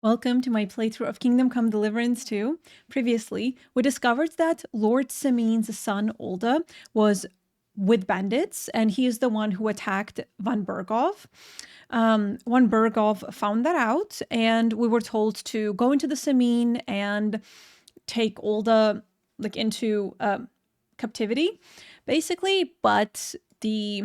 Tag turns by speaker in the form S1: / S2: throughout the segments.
S1: Welcome to my playthrough of Kingdom Come Deliverance II. Previously, we discovered that Lord Simin's son, Olda, was with bandits, and he is the one who attacked von Berghoff. Von Berghoff found that out, and we were told to go into the Simin and take Olda into captivity, basically. But the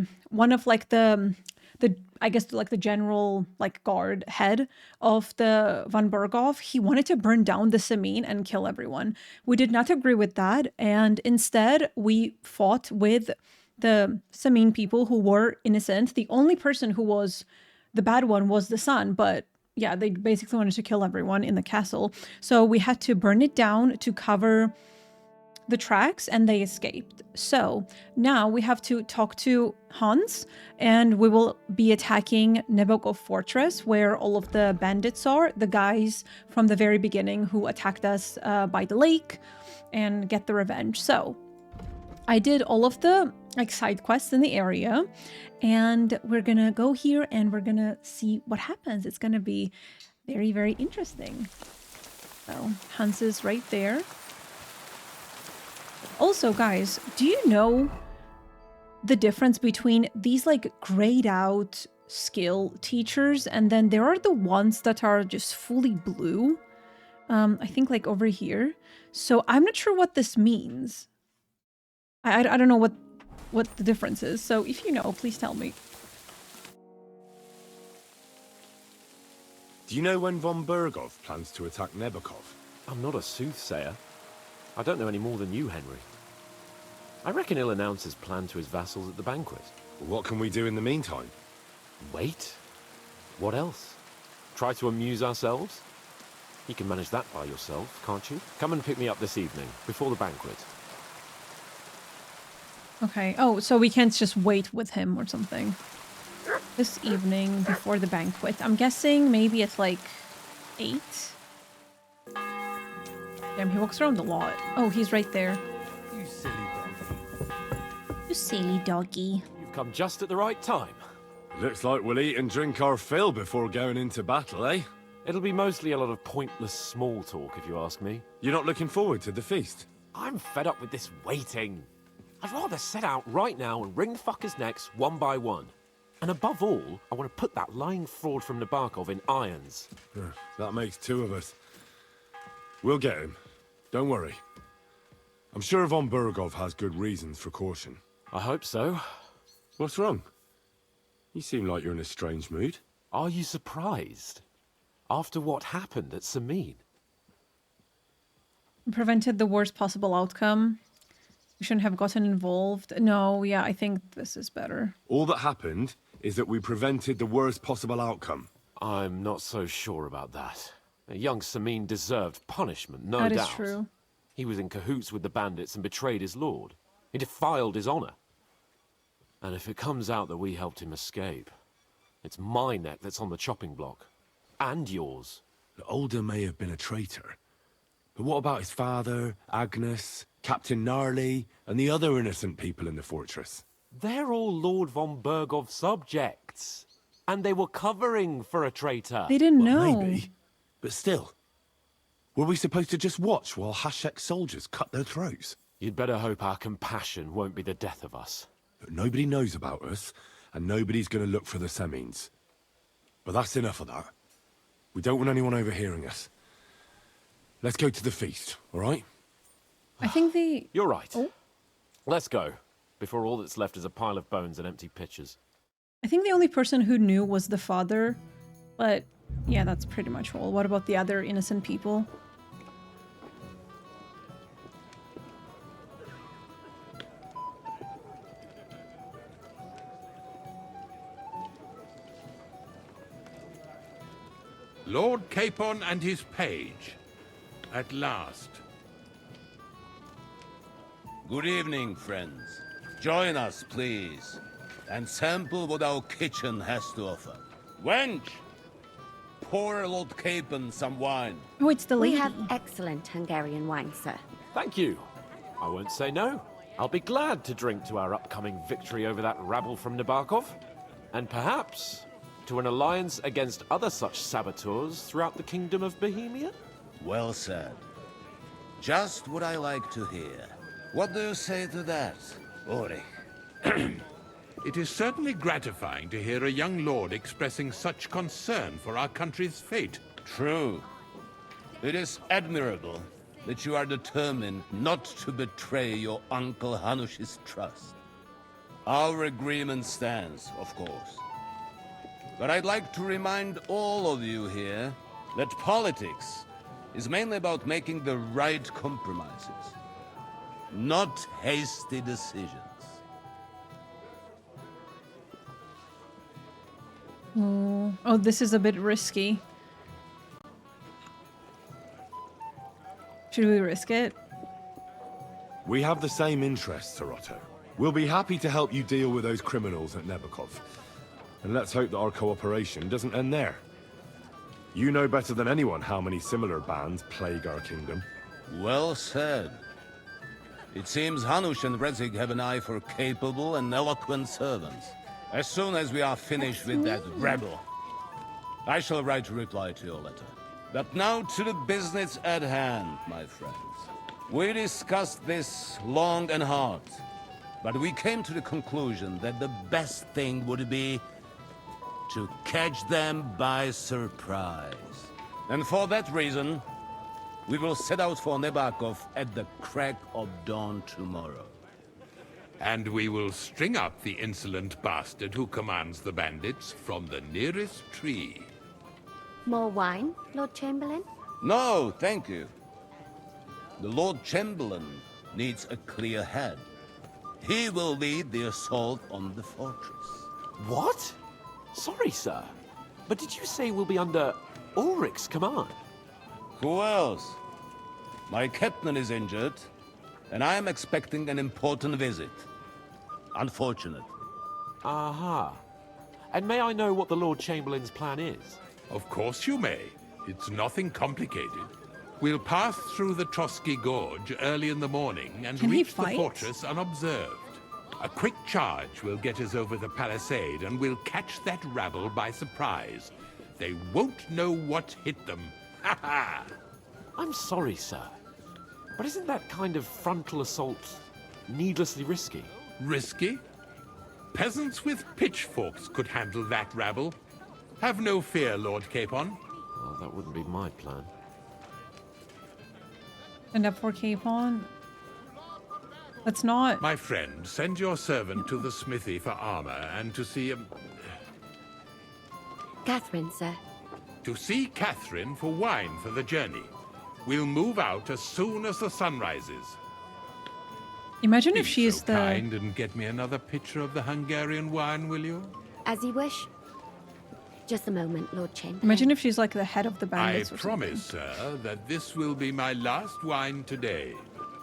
S1: general guard head of the von Berghoff, he wanted to burn down the Simin and kill everyone. We did not agree with that, and instead we fought with the Simin people who were innocent. The only person who was the bad one was the son, but yeah, they basically wanted to kill everyone in the castle. So we had to burn it down to cover the tracks, and they escaped. So now we have to talk to Hans, and we will be attacking Nebogov Fortress, where all of the bandits are, the guys from the very beginning who attacked us by the lake, and get the revenge. So I did all of the side quests in the area, and we're gonna go here and we're gonna see what happens. It's gonna be very, very interesting. So Hans is right there. Also, guys, do you know the difference between these grayed out skill teachers, and then there are the ones that are just fully blue? I think over here. So I'm not sure what this means. I don't know what the difference is. So if you know, please tell me.
S2: Do you know when von Berghoff plans to attack Nebogov?
S3: I'm not a soothsayer. I don't know any more than you, Henry. I reckon he'll announce his plan to his vassals at the banquet.
S2: What can we do in the meantime?
S3: Wait? What else? Try to amuse ourselves? You can manage that by yourself, can't you? Come and pick me up this evening, before the banquet.
S1: Okay. Oh, so we can't just wait with him or something. This evening, before the banquet. I'm guessing maybe it's 8? Damn, he walks around a lot. Oh, he's right there.
S4: You silly doggy.
S1: You silly doggy.
S3: You've come just at the right time.
S2: Looks like we'll eat and drink our fill before going into battle, eh?
S3: It'll be mostly a lot of pointless small talk, if you ask me.
S2: You're not looking forward to the feast?
S3: I'm fed up with this waiting. I'd rather set out right now and wring fuckers' necks one by one. And above all, I want to put that lying fraud from Nabokov in irons.
S2: That makes two of us. We'll get him. Don't worry. I'm sure von Berghoff has good reasons for caution.
S3: I hope so.
S2: What's wrong? You seem like you're in a strange mood.
S3: Are you surprised? After what happened at Simin?
S1: Prevented the worst possible outcome. We shouldn't have gotten involved. No, yeah, I think this is better.
S2: All that happened is that we prevented the worst possible outcome.
S3: I'm not so sure about that. Young Simin deserved punishment, no doubt.
S1: That is true.
S3: He was in cahoots with the bandits and betrayed his lord. He defiled his honor. And if it comes out that we helped him escape, it's my neck that's on the chopping block. And yours.
S2: Older may have been a traitor. But what about his father, Agnes, Captain Gnarly, and the other innocent people in the fortress?
S3: They're all Lord von Berghoff subjects. And they were covering for a traitor.
S1: They didn't
S2: Well,
S1: know.
S2: maybe. But still. Were we supposed to just watch while Hashek soldiers cut their throats?
S3: You'd better hope our compassion won't be the death of us.
S2: But nobody knows about us, and nobody's going to look for the Semines. But that's enough of that. We don't want anyone overhearing us. Let's go to the feast, all right?
S1: I think the...
S3: You're right.
S1: Oh.
S3: Let's go, before all that's left is a pile of bones and empty pitchers.
S1: I think the only person who knew was the father. But yeah, that's pretty much all. What about the other innocent people?
S4: Lord Capon and his page. At last.
S5: Good evening, friends. Join us, please, and sample what our kitchen has to offer. Wench, pour Lord Capon some wine.
S1: Oh, it's the lady.
S6: We have excellent Hungarian wine, sir.
S3: Thank you. I won't say no. I'll be glad to drink to our upcoming victory over that rabble from Nabokov. And perhaps to an alliance against other such saboteurs throughout the Kingdom of Bohemia?
S5: Well said. Just what I like to hear. What do you say to that, Ulrich?
S4: It is certainly gratifying to hear a young lord expressing such concern for our country's fate.
S5: True. It is admirable that you are determined not to betray your Uncle Hanush's trust. Our agreement stands, of course. But I'd like to remind all of you here that politics is mainly about making the right compromises, not hasty decisions.
S1: Oh, this is a bit risky. Should we risk it?
S2: We have the same interests, Sarotto. We'll be happy to help you deal with those criminals at Nebukov. And let's hope that our cooperation doesn't end there. You know better than anyone how many similar bands plague our kingdom.
S5: Well said. It seems Hanush and Rezig have an eye for capable and eloquent servants. As soon as we are finished with that rebel, I shall write a reply to your letter. But now to the business at hand, my friends. We discussed this long and hard, but we came to the conclusion that the best thing would be to catch them by surprise. And for that reason, we will set out for Nebakov at the crack of dawn tomorrow.
S4: And we will string up the insolent bastard who commands the bandits from the nearest tree.
S6: More wine, Lord Chamberlain?
S5: No, thank you. The Lord Chamberlain needs a clear head. He will lead the assault on the fortress.
S3: What? Sorry, sir. But did you say we'll be under Ulrich's command?
S5: Who else? My captain is injured, and I am expecting an important visit. Unfortunate.
S3: Aha. And may I know what the Lord Chamberlain's plan is?
S4: Of course you may. It's nothing complicated. We'll pass through the Trotsky Gorge early in the morning and
S1: Can he
S4: reach the
S1: fight?
S4: fortress unobserved. A quick charge will get us over the palisade, and we'll catch that rabble by surprise. They won't know what hit them. Ha ha!
S3: I'm sorry, sir. But isn't that kind of frontal assault needlessly risky?
S4: Risky? Peasants with pitchforks could handle that rabble. Have no fear, Lord Capon.
S3: Well, that wouldn't be my plan.
S1: And up for Capon? That's not.
S4: My friend, send your servant to the smithy for armor and to see
S6: Catherine, sir.
S4: Catherine for wine for the journey. We'll move out as soon as the sun rises.
S1: Imagine if
S4: Be
S1: she's
S4: so
S1: the.
S4: kind and get me another pitcher of the Hungarian wine, will you?
S6: As you wish. Just a moment, Lord Chamberlain.
S1: Imagine if she's like the head of the
S4: I
S1: bandits.
S4: promise, sir, that this will be my last wine today.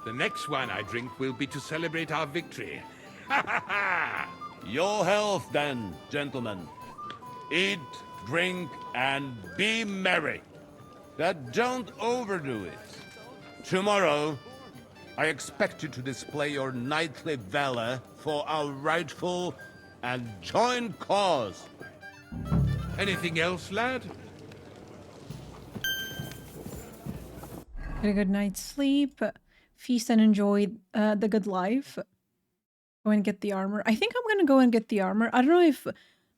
S4: The next wine I drink will be to celebrate our victory. Ha ha ha!
S5: Your health, then, gentlemen. Eat, drink, and be merry. But don't overdo it. Tomorrow, I expect you to display your knightly valor for our rightful and joint cause.
S4: Anything else, lad?
S1: Get a good night's sleep, feast and enjoy the good life. Go and get the armor. I think I'm gonna go and get the armor. I don't know if,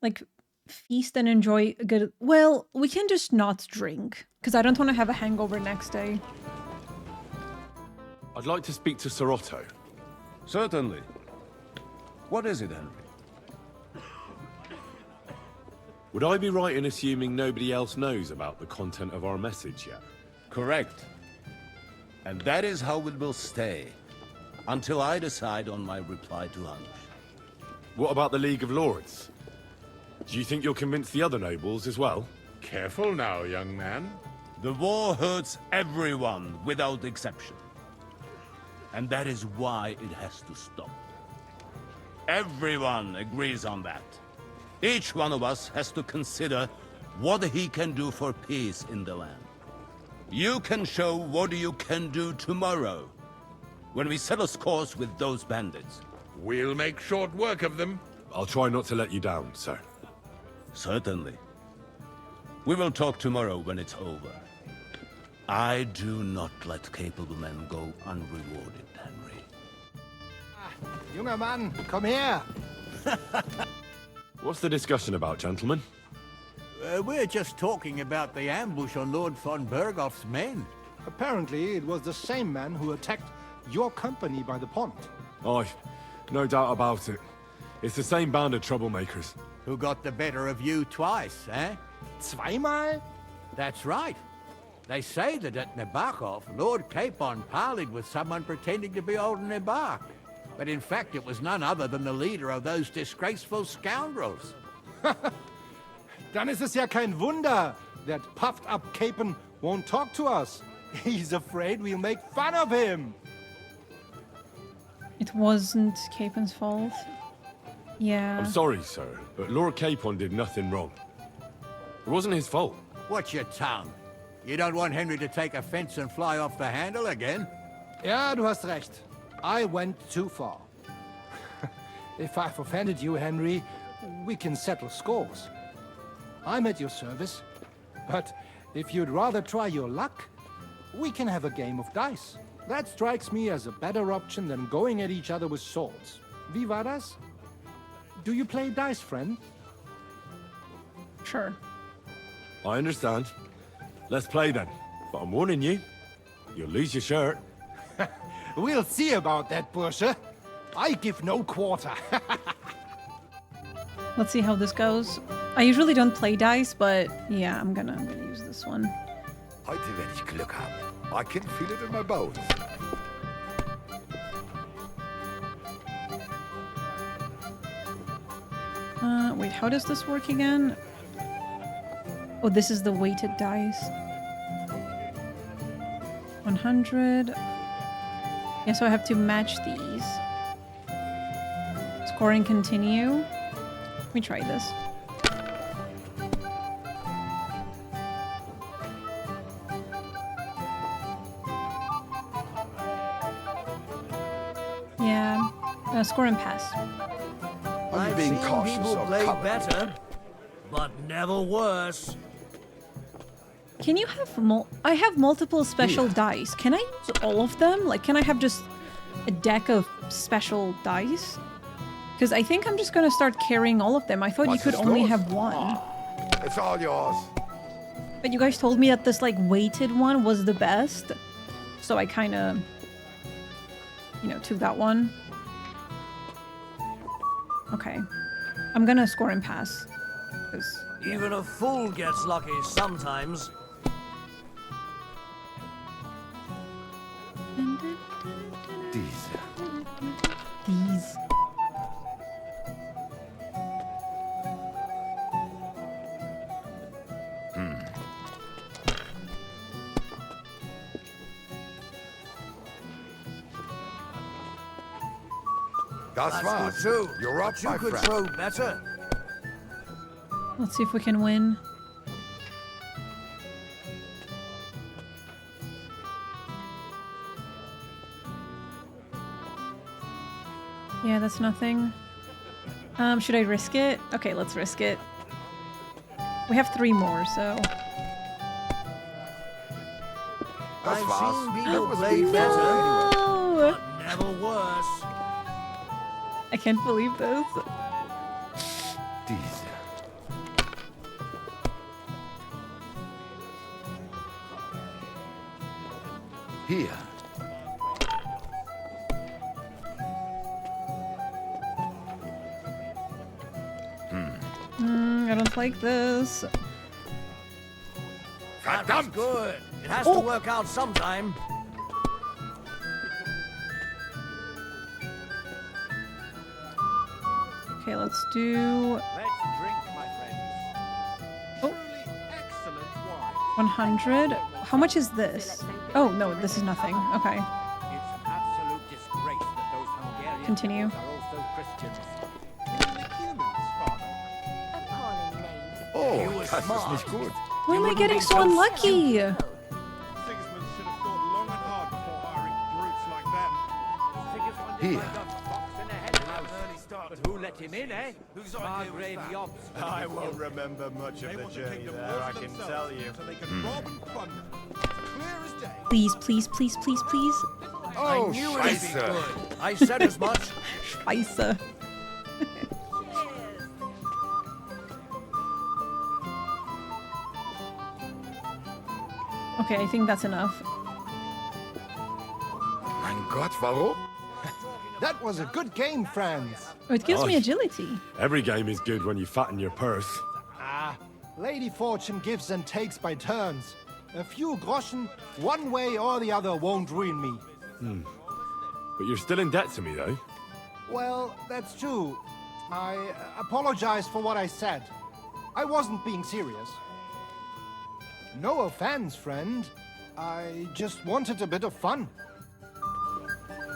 S1: like, feast and enjoy a good... Well, we can just not drink, because I don't want to have a hangover next day.
S2: I'd like to speak to Sarotto.
S5: Certainly. What is it, Henry?
S2: Would I be right in assuming nobody else knows about the content of our message yet?
S5: Correct. And that is how it will stay, until I decide on my reply to Hanush.
S2: What about the League of Lords? Do you think you'll convince the other nobles as well?
S4: Careful now, young man.
S5: The war hurts everyone without exception. And that is why it has to stop. Everyone agrees on that. Each one of us has to consider what he can do for peace in the land. You can show what you can do tomorrow, when we settle scores with those bandits.
S4: We'll make short work of them.
S2: I'll try not to let you down, sir.
S5: Certainly. We will talk tomorrow when it's over. I do not let capable men go unrewarded, Henry.
S7: Junger Mann, komm her!
S2: What's the discussion about, gentlemen?
S8: We're just talking about the ambush on Lord von Bergoff's men.
S7: Apparently, it was the same man who attacked your company by the pond.
S2: Aye, no doubt about it. It's the same band of troublemakers.
S8: Who got the better of you twice, eh?
S7: Zweimal?
S8: That's right. They say that at Nabokov, Lord Capon parleyed with someone pretending to be old Nabok. But in fact, it was none other than the leader of those disgraceful scoundrels.
S7: Dann ist es ja kein Wunder that puffed-up Capon won't talk to us. He's afraid we'll make fun of him.
S1: It wasn't Capen's fault. Yeah.
S2: I'm sorry, sir, but Lord Capon did nothing wrong. It wasn't his fault.
S8: Watch your tongue. You don't want Henry to take offense and fly off the handle again?
S7: Ja, du hast recht. I went too far. If I've offended you, Henry, we can settle scores. I'm at your service. But if you'd rather try your luck, we can have a game of dice. That strikes me as a better option than going at each other with swords. Wie war das? Do you play dice, friend?
S1: Sure.
S2: I understand. Let's play then. But I'm warning you, you'll lose your shirt.
S7: We'll see about that, Bursche. I give no quarter.
S1: Let's see how this goes. I usually don't play dice, but yeah, I'm gonna use this one.
S9: Heute werde ich Glück haben. I can feel it in my bones.
S1: Wait, how does this work again? Oh, this is the weighted dice. 100. Yeah, so I have to match these. Scoring continue. Let me try this. Yeah, score and pass.
S9: I'm being cautious
S10: people
S9: of
S10: play
S9: cover.
S10: better, but never worse.
S1: Can you have I have multiple special dice. Can I use all of them? Like, can I have just a deck of special dice? Because I think I'm just gonna start carrying all of them. I thought
S9: What's
S1: you could
S9: the
S1: only
S9: score?
S1: have one.
S9: It's all yours.
S1: But you guys told me that this, like, weighted one was the best. So I kind of, you know, took that one. Okay. I'm gonna score and pass. 'Cause, yeah.
S10: Even a fool gets lucky sometimes.
S1: These.
S9: Das
S10: That's
S9: war's.
S10: good too.
S9: You're up,
S10: But you
S9: my
S10: could
S9: friend.
S10: throw better.
S1: Let's see if we can win. Yeah, that's nothing. Should I risk it? Okay, let's risk it. We have 3 more, so...
S9: Das
S10: I've
S9: war's.
S10: seen
S9: That
S10: people
S9: was
S10: play
S9: me.
S10: better,
S1: No!
S10: but never worse.
S1: I can't believe this.
S9: Diese. Hier.
S1: I don't like this.
S10: That was good. It has to work out sometime.
S1: Okay, let's do
S8: Let's drink, my friends.
S1: Oh.
S8: Truly excellent wine.
S1: 100. How much is this? Oh, no, this is nothing. Okay.
S8: It's an absolute disgrace that those Hungarian
S1: Continue.
S8: people are also Christians. Even the humans, Father.
S6: Appalling names.
S9: Oh,
S10: You were
S9: das ist
S10: smart.
S9: nicht gut.
S1: Why am I
S10: wouldn't
S1: getting
S10: be
S1: so
S10: so
S1: unlucky?
S11: Sigismund should have thought long and hard before hiring brutes like them.
S8: Sigismund
S9: Here.
S8: is like a fox in a hen house.
S9: Early start
S8: But who let him in, eh?
S10: Whose idea was that?
S8: Yobs.
S9: I won't remember much of
S11: They
S9: the
S11: want the
S9: journey
S11: kingdom
S9: there,
S11: all
S9: I
S11: to
S9: can
S11: themselves,
S9: tell you.
S11: so they can rob and plunder. Clear as day.
S1: Please, please, please, please, please.
S10: I knew it'd be
S9: Scheiße.
S10: good. I said as much.
S1: Scheiße. Okay, I think that's enough.
S9: Mein Gott, warum?
S7: That was a good game, friends.
S1: Oh, it gives me
S2: Gosh.
S1: agility.
S2: Every game is good when you fatten your purse.
S7: Ah, Lady Fortune gives and takes by turns. A few groschen, one way or the other, won't ruin me.
S2: But you're still in debt to me, though.
S7: Well, that's true. I apologize for what I said. I wasn't being serious. No offense, friend. I just wanted a bit of fun.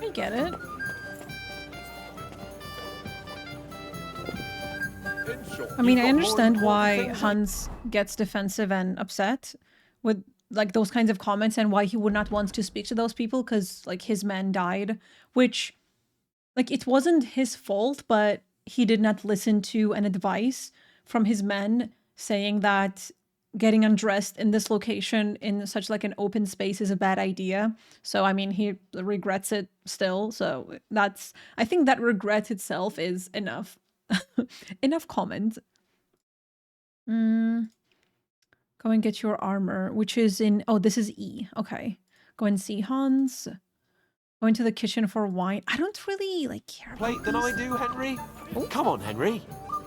S1: I get it.
S11: In short,
S1: I mean,
S11: you've
S1: I
S11: got more
S1: understand
S11: important
S1: why
S11: things
S1: Hans gets defensive and upset with like those kinds of comments and why he would not want to speak to those people because like his man died, which like it wasn't his fault, but he did not listen to an advice from his men saying that getting undressed in this location in such like an open space is a bad idea. So I mean, he regrets it still. So that's, I think that regret itself is enough. Enough comment. Go and get your armor, which is in, oh, this is E. Okay. Go and see Hans. Go into the kitchen for wine. I don't really like care
S3: Plate
S1: about
S3: than I
S1: these.
S3: do, Henry. Come on, Henry.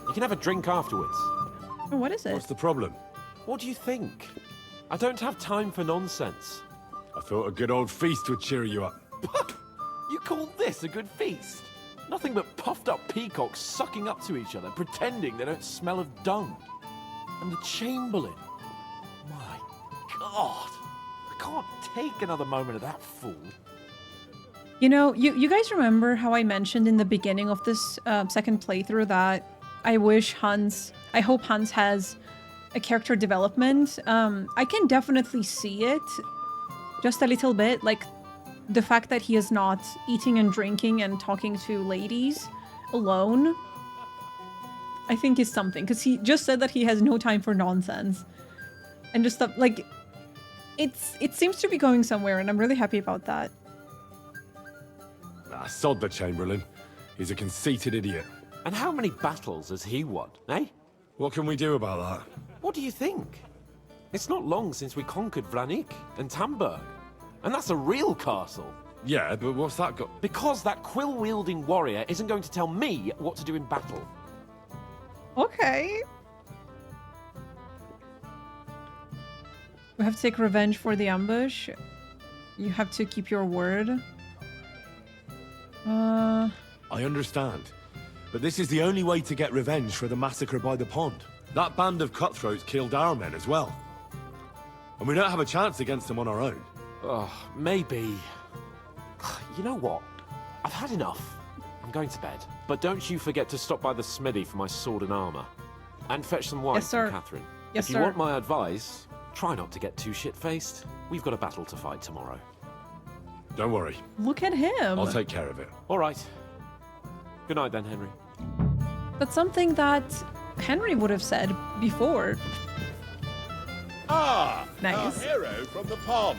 S3: You can have a drink afterwards.
S1: Oh, what is it?
S2: What's the problem?
S3: What do you think? I don't have time for nonsense.
S2: I thought a good old feast would cheer you up.
S3: You call this a good feast? Nothing but puffed up peacocks sucking up to each other, pretending they don't smell of dung. And the Chamberlain. My God. I can't take another moment of that fool.
S1: You know, you guys remember how I mentioned in the beginning of this second playthrough that I hope Hans has a character development. I can definitely see it just a little bit, like the fact that he is not eating and drinking and talking to ladies alone, I think is something, because he just said that he has no time for nonsense and just stuff like it seems to be going somewhere, and I'm really happy about that.
S2: Ah, sod the Chamberlain. He's a conceited idiot.
S3: And how many battles has he won, eh?
S2: What can we do about that?
S3: What do you think? It's not long since we conquered Vranik and Tamburg. And that's a real castle.
S2: Yeah, but what's that got?
S3: Because that quill-wielding warrior isn't going to tell me what to do in battle.
S1: Okay. We have to take revenge for the ambush. You have to keep your word.
S2: I understand. But this is the only way to get revenge for the massacre by the pond. That band of cutthroats killed our men as well. And we don't have a chance against them on our own.
S3: Oh, maybe. You know what? I've had enough. I'm going to bed. But don't you forget to stop by the smithy for my sword and armor. And fetch some wine
S1: Yes, sir.
S3: from Catherine.
S1: Yes,
S3: if you
S1: sir.
S3: want my advice, try not to get too shit-faced. We've got a battle to fight tomorrow.
S2: Don't worry.
S1: Look at him.
S2: I'll take care of it.
S3: All right. Good night then, Henry.
S1: That's something that Henry would have said before.
S11: Ah,
S1: Nice.
S11: our hero from the pond.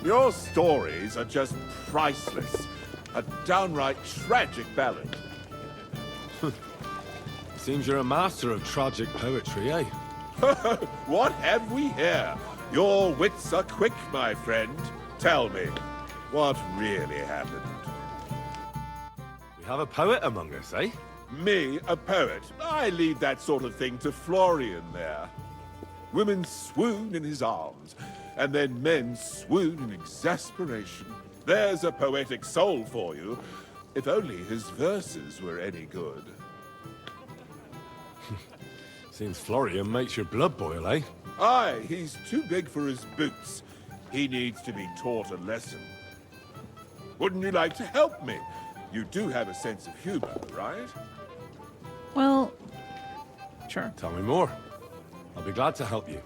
S11: Your stories are just priceless. A downright tragic ballad.
S2: Seems you're a master of tragic poetry, eh?
S11: What have we here? Your wits are quick, my friend. Tell me, what really happened?
S2: We have a poet among us, eh?
S11: Me, a poet. I leave that sort of thing to Florian there. Women swoon in his arms, and then men swoon in exasperation. There's a poetic soul for you, if only his verses were any good.
S2: Seems Florian makes your blood boil, eh?
S11: Aye, he's too big for his boots. He needs to be taught a lesson. Wouldn't you like to help me? You do have a sense of humor, right?
S1: Well, sure.
S2: Tell me more. I'll be glad to help you.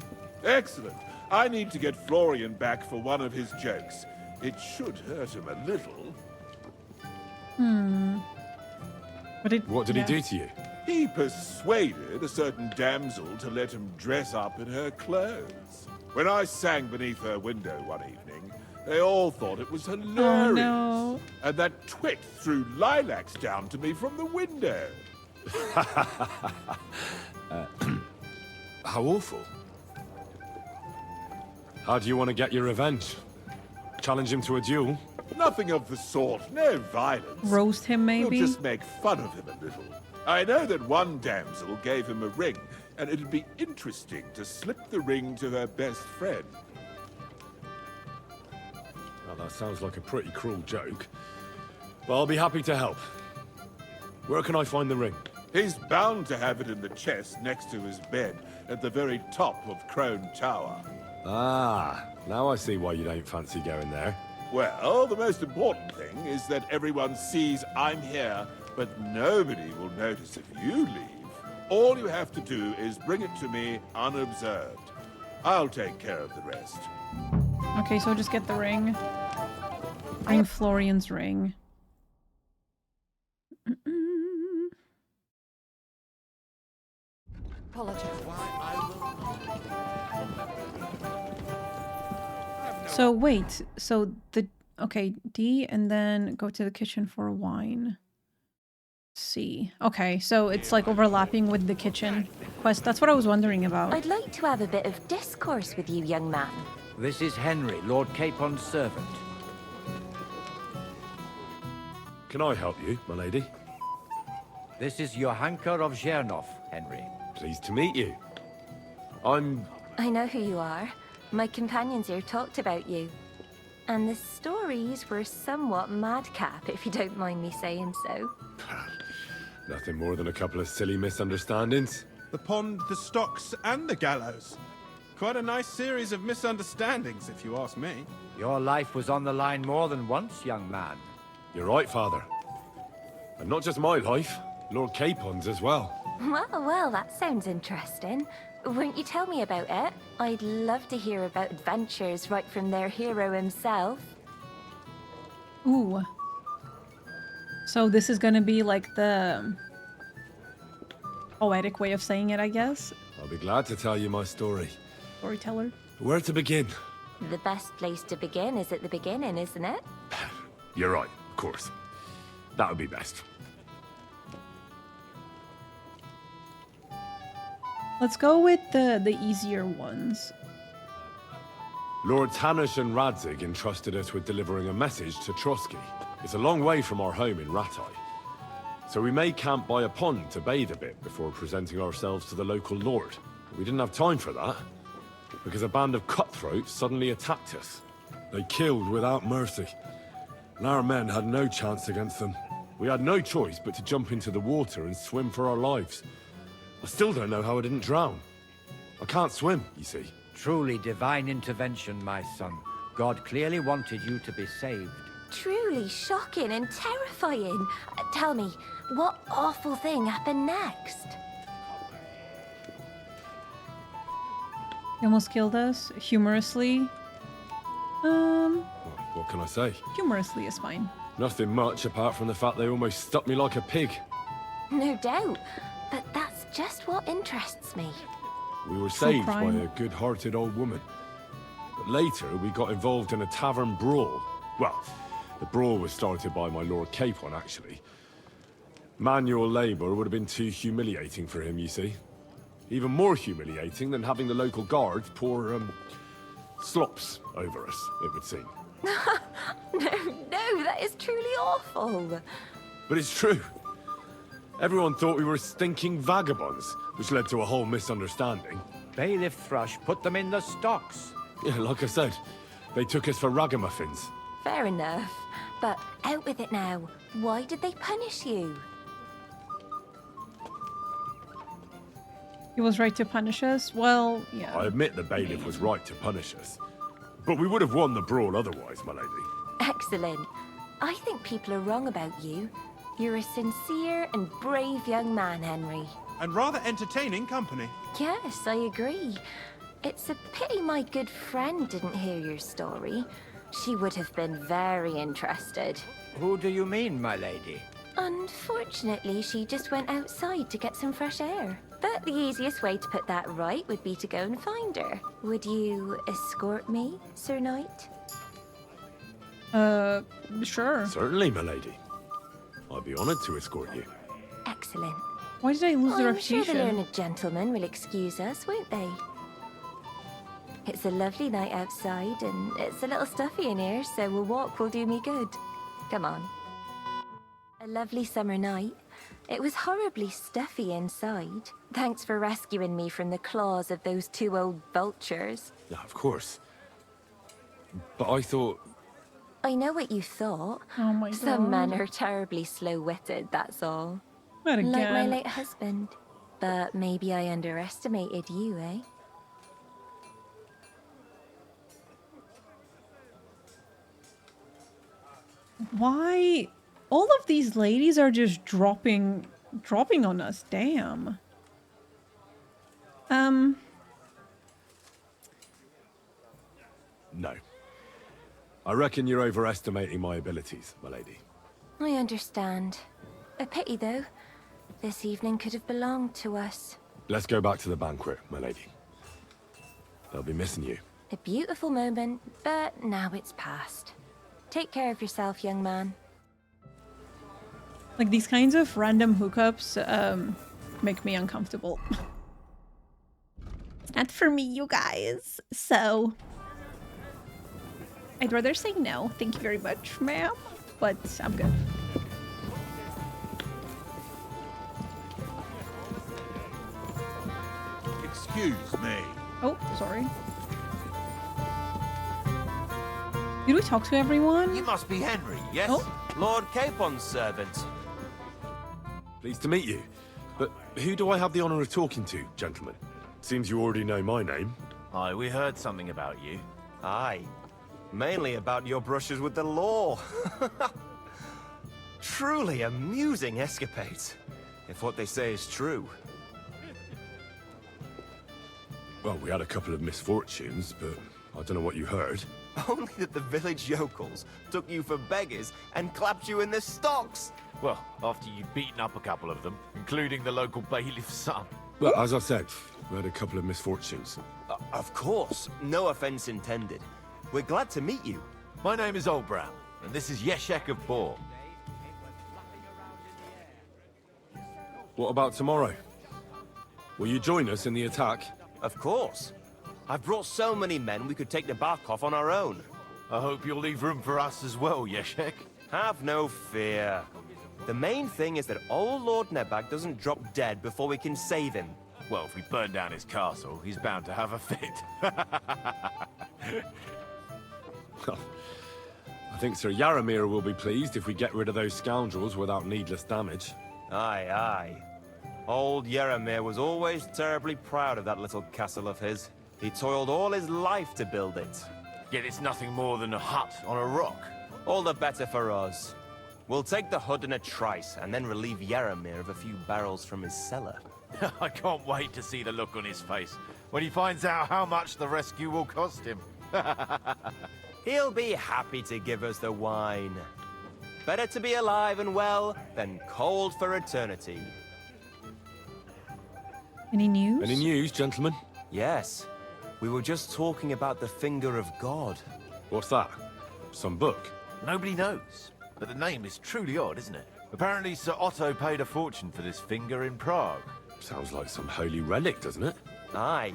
S11: Excellent. I need to get Florian back for one of his jokes. It should hurt him a little.
S2: What did he do to you?
S11: He persuaded a certain damsel to let him dress up in her clothes. When I sang beneath her window one evening, they all thought it was hilarious.
S1: Oh, no.
S11: And that twit threw lilacs down to me from the window.
S2: How awful. How do you want to get your revenge? Challenge him to a duel?
S11: Nothing of the sort. No violence.
S1: Roast him, maybe?
S11: We'll just make fun of him a little. I know that one damsel gave him a ring, and it'd be interesting to slip the ring to her best friend.
S2: Well, that sounds like a pretty cruel joke. But I'll be happy to help. Where can I find the ring?
S11: He's bound to have it in the chest next to his bed at the very top of Crone Tower.
S2: Ah, now I see why you don't fancy going there.
S11: Well, the most important thing is that everyone sees I'm here, but nobody will notice if you leave. All you have to do is bring it to me unobserved. I'll take care of the rest.
S1: Okay, so just get the ring. Find Florian's ring. So wait, so the okay, D and then go to the kitchen for wine. C. Okay, so it's like overlapping with the kitchen quest. That's what I was wondering about.
S12: I'd like to have a bit of discourse with you, young man.
S10: This is Henry, Lord Capon's servant.
S2: Can I help you, my lady?
S10: This is Johanka of Zhernov, Henry.
S2: Pleased to meet you.
S12: I know who you are. My companions here talked about you. And the stories were somewhat madcap, if you don't mind me saying so.
S2: Nothing more than a couple of silly misunderstandings.
S13: The pond, the stocks, and the gallows. Quite a nice series of misunderstandings, if you ask me.
S10: Your life was on the line more than once, young man.
S2: You're right, Father. And not just my life, Lord Capon's as well.
S12: Well, that sounds interesting. Won't you tell me about it? I'd love to hear about adventures right from their hero himself.
S1: Ooh. So this is gonna be like the poetic way of saying it, I guess.
S2: I'll be glad to tell you my story.
S1: Storyteller.
S2: Where to begin?
S12: The best place to begin is at the beginning, isn't it?
S2: You're right, of course. That would be best.
S1: Let's go with the easier ones.
S2: Lord Tanush and Radzig entrusted us with delivering a message to Trotsky. It's a long way from our home in Ratai. So we made camp by a pond to bathe a bit before presenting ourselves to the local lord. We didn't have time for that, because a band of cutthroats suddenly attacked us. They killed without mercy, and our men had no chance against them. We had no choice but to jump into the water and swim for our lives. I still don't know how I didn't drown. I can't swim, you see.
S10: Truly divine intervention, my son. God clearly wanted you to be saved.
S12: Truly shocking and terrifying. Tell me, what awful thing happened next?
S1: He almost killed us. Humorously.
S2: What can I say?
S1: Humorously is fine.
S2: Nothing much apart from the fact they almost stuck me like a pig.
S12: No doubt. But that's just what interests me.
S2: We were saved by a good-hearted old woman. But later, we got involved in a tavern brawl. Well, the brawl was started by my Lord Capon, actually. Manual labor would have been too humiliating for him, you see. Even more humiliating than having the local guards pour, slops over us, it would seem.
S12: No, that is truly awful.
S2: But it's true. Everyone thought we were stinking vagabonds, which led to a whole misunderstanding.
S10: Bailiff Thrush put them in the stocks.
S2: Yeah, like I said, they took us for ragamuffins.
S12: Fair enough. But out with it now. Why did they punish you?
S1: He was right to punish us? Well, yeah.
S2: I admit the bailiff was right to punish us. But we would have won the brawl otherwise, my lady.
S12: Excellent. I think people are wrong about you. You're a sincere and brave young man, Henry.
S13: And rather entertaining company.
S12: Yes, I agree. It's a pity my good friend didn't hear your story. She would have been very interested.
S10: Who do you mean, my lady?
S12: Unfortunately, she just went outside to get some fresh air. But the easiest way to put that right would be to go and find her. Would you escort me, Sir Knight?
S1: Sure.
S2: Certainly, my lady. I'd be honored to escort you.
S12: Excellent.
S1: Why did I lose the
S12: I'm sure
S1: reputation?
S12: the learned gentlemen will excuse us, won't they? It's a lovely night outside, and it's a little stuffy in here, so a walk will do me good. Come on. A lovely summer night. It was horribly stuffy inside. Thanks for rescuing me from the claws of those two old vultures.
S2: Yeah, of course. But I thought...
S12: I know what you thought.
S1: Oh my god.
S12: Some men are terribly slow-witted, that's all.
S1: Not again.
S12: Like my late husband. But maybe I underestimated you, eh?
S1: Why? All of these ladies are just dropping on us. Damn.
S2: No. I reckon you're overestimating my abilities, my lady.
S12: I understand. A pity, though. This evening could have belonged to us.
S2: Let's go back to the banquet, my lady. They'll be missing you.
S12: A beautiful moment, but now it's past. Take care of yourself, young man.
S1: Like, these kinds of random hookups make me uncomfortable. Not for me, you guys. So I'd rather say no. Thank you very much, ma'am. But I'm good.
S11: Excuse me.
S1: Oh, sorry. Did we talk to everyone?
S14: You must be Henry, yes?
S1: Oh.
S14: Lord Capon's servant.
S2: Pleased to meet you. But who do I have the honor of talking to, gentlemen? Seems you already know my name.
S14: Aye, we heard something about you. Aye. Mainly about your brushes with the law. Truly amusing escapades, if what they say is true.
S2: Well, we had a couple of misfortunes, but I don't know what you heard.
S14: Only that the village yokels took you for beggars and clapped you in the stocks.
S3: Well, after you'd beaten up a couple of them, including the local bailiff's son.
S2: Well, as I said, we had a couple of misfortunes.
S14: Of course, no offense intended. We're glad to meet you.
S3: My name is Oldbrow, and this is Yeshek of Bohr.
S2: What about tomorrow? Will you join us in the attack?
S14: Of course. I've brought so many men we could take the bark off on our own.
S3: I hope you'll leave room for us as well, Yeshek.
S14: Have no fear. The main thing is that old Lord Nebag doesn't drop dead before we can save him.
S3: Well, if we burn down his castle, he's bound to have a fit.
S2: I think Sir Yaramir will be pleased if we get rid of those scoundrels without needless damage.
S14: Aye, aye. Old Yaramir was always terribly proud of that little castle of his. He toiled all his life to build it.
S3: Yet it's nothing more than a hut on a rock.
S14: All the better for us. We'll take the hut in a trice and then relieve Yaramir of a few barrels from his cellar.
S3: I can't wait to see the look on his face when he finds out how much the rescue will cost him.
S14: He'll be happy to give us the wine. Better to be alive and well than cold for eternity.
S1: Any news?
S2: Any news, gentlemen?
S14: Yes. We were just talking about the Finger of God.
S2: What's that? Some book?
S3: Nobody knows, but the name is truly odd, isn't it? Apparently Sir Otto paid a fortune for this finger in Prague.
S2: Sounds like some holy relic, doesn't it?
S14: Aye.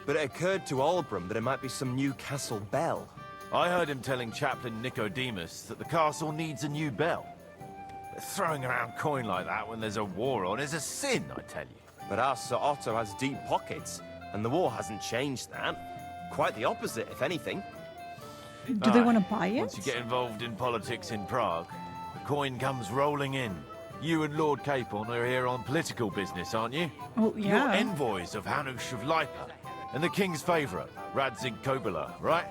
S14: But it occurred to Olbram that it might be some new castle bell.
S3: I heard him telling Chaplain Nicodemus that the castle needs a new bell. Throwing around coin like that when there's a war on is a sin, I tell you.
S14: But our Sir Otto has deep pockets, and the war hasn't changed that. Quite the opposite, if anything.
S1: Do they want to buy it?
S3: Once you get involved in politics in Prague, the coin comes rolling in. You and Lord Capon are here on political business, aren't you?
S1: Oh, yeah.
S3: You're envoys of Hanush of Lipa, and the king's favourite, Radzig Kobyla, right?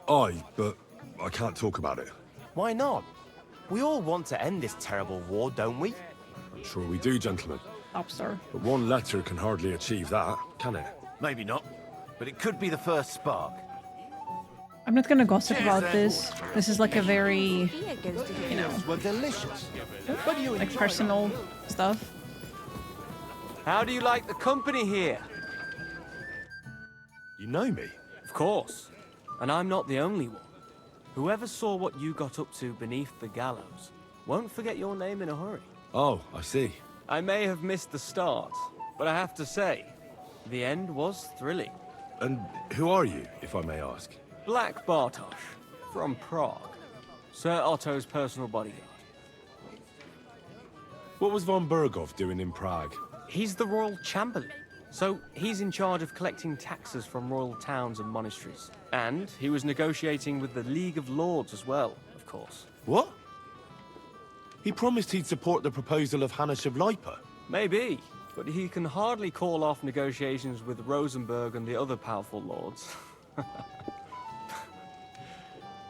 S2: Aye, but I can't talk about it.
S14: Why not? We all want to end this terrible war, don't we?
S2: I'm sure we do, gentlemen.
S1: Sir.
S2: But one letter can hardly achieve that, can it?
S3: Maybe not, but it could be the first spark.
S1: I'm not gonna gossip about this. This is like a very, you know,
S7: Were delicious. But you
S1: like personal stuff.
S14: How do you like the company here?
S2: You know me?
S15: Of course. And I'm not the only one. Whoever saw what you got up to beneath the gallows won't forget your name in a hurry.
S2: Oh, I see.
S15: I may have missed the start, but I have to say, the end was thrilling.
S2: And who are you, if I may ask?
S15: Black Bartosz, from Prague. Sir Otto's personal bodyguard.
S2: What was von Berghoff doing in Prague?
S15: He's the royal chamberlain, so he's in charge of collecting taxes from royal towns and monasteries. And he was negotiating with the League of Lords as well, of course.
S2: What? He promised he'd support the proposal of Hannes of Lipa.
S15: Maybe, but he can hardly call off negotiations with Rosenberg and the other powerful lords.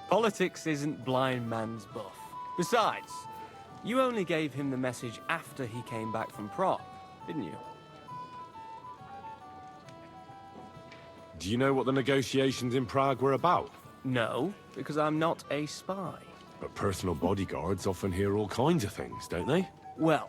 S15: Politics isn't blind man's buff. Besides, you only gave him the message after he came back from Prague, didn't you?
S2: Do you know what the negotiations in Prague were about?
S15: No, because I'm not a spy.
S2: But personal bodyguards often hear all kinds of things, don't they?
S15: Well,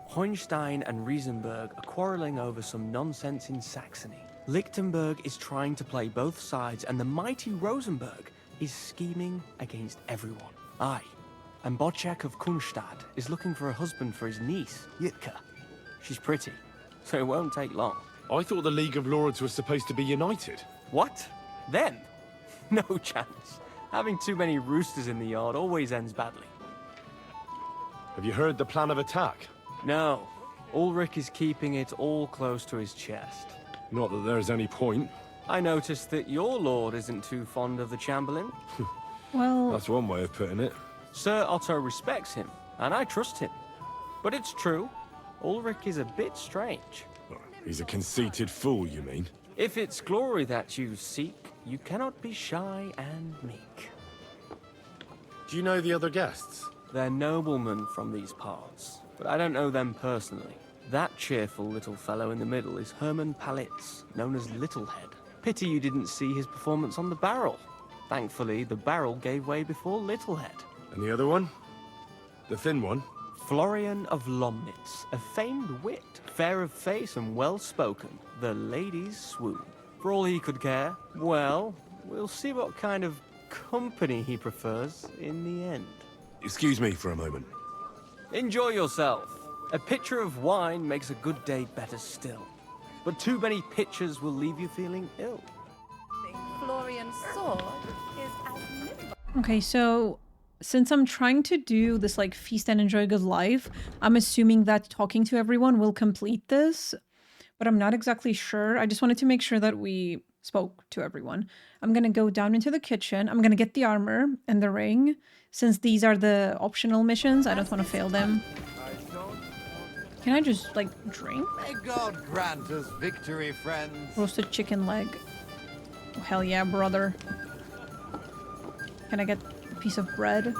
S15: Hohenstein and Riesenberg are quarreling over some nonsense in Saxony. Lichtenberg is trying to play both sides, and the mighty Rosenberg is scheming against everyone. Aye, and Bocek of Kunstad is looking for a husband for his niece, Yitka. She's pretty, so it won't take long.
S2: I thought the League of Lords was supposed to be united.
S15: What? Them? No chance. Having too many roosters in the yard always ends badly.
S2: Have you heard the plan of attack?
S15: No. Ulrich is keeping it all close to his chest.
S2: Not that there's any point.
S15: I noticed that your lord isn't too fond of the Chamberlain.
S1: Well,
S2: that's one way of putting it.
S15: Sir Otto respects him, and I trust him. But it's true, Ulrich is a bit strange.
S2: He's a conceited fool, you mean?
S15: If it's glory that you seek, you cannot be shy and meek.
S2: Do you know the other guests?
S15: They're noblemen from these parts, but I don't know them personally. That cheerful little fellow in the middle is Hermann Palitz, known as Littlehead. Pity you didn't see his performance on the barrel. Thankfully, the barrel gave way before Littlehead.
S2: And the other one? The thin one?
S15: Florian of Lomnitz, a famed wit, fair of face and well-spoken. The ladies swoon. For all he could care, well, we'll see what kind of company he prefers in the end.
S2: Excuse me for a moment.
S15: Enjoy yourself. A pitcher of wine makes a good day better still. But too many pitchers will leave you feeling ill.
S16: Florian's sword is as nimble.
S1: Okay, so since I'm trying to do this like feast and enjoy good life, I'm assuming that talking to everyone will complete this, but I'm not exactly sure. I just wanted to make sure that we spoke to everyone. I'm gonna go down into the kitchen. I'm gonna get the armor and the ring. Since these are the optional missions, I don't want to fail them. Can I just, like, drink?
S8: May God grant us victory, friends.
S1: Roasted chicken leg. Oh, hell yeah, brother. Can I get a piece of bread?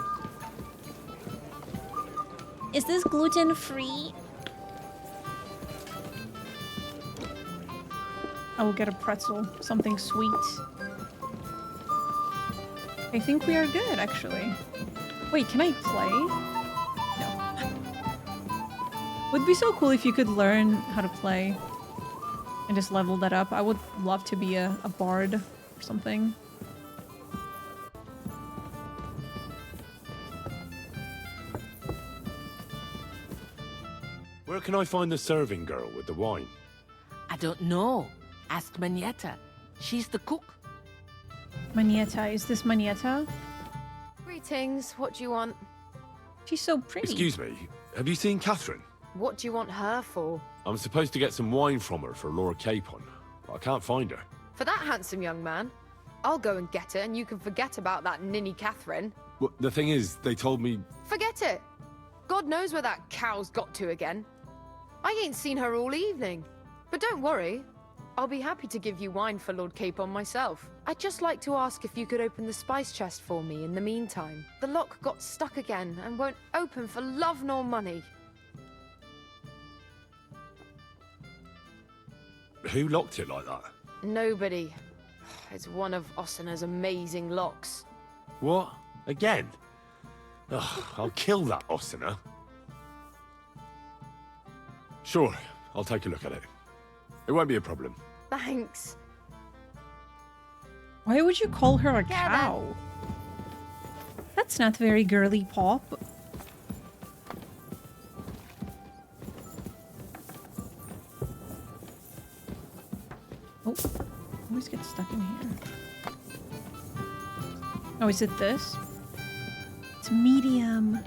S16: Is this gluten-free?
S1: I will get a pretzel. Something sweet. I think we are good, actually. Wait, can I play? No. Would be so cool if you could learn how to play and just level that up. I would love to be a bard or something.
S2: Where can I find the serving girl with the wine?
S17: I don't know. Ask Manietta. She's the cook.
S1: Manietta, is this Manietta?
S18: Greetings, what do you want?
S1: She's so pretty.
S2: Excuse me, have you seen Catherine?
S18: What do you want her for?
S2: I'm supposed to get some wine from her for Lord Capon. I can't find her.
S18: For that handsome young man? I'll go and get her and you can forget about that ninny Catherine.
S2: Well, the thing is, they told me...
S18: Forget it! God knows where that cow's got to again. I ain't seen her all evening. But don't worry, I'll be happy to give you wine for Lord Capon myself. I'd just like to ask if you could open the spice chest for me in the meantime. The lock got stuck again and won't open for love nor money.
S2: Who locked it like that?
S18: Nobody. It's one of Osina's amazing locks.
S2: What? Again? Ugh, I'll kill that Osina. Sure, I'll take a look at it. It won't be a problem.
S18: Thanks.
S1: Why would you call her a cow? That's not very girly pop. Oh, always get stuck in here. Oh, is it this? It's medium.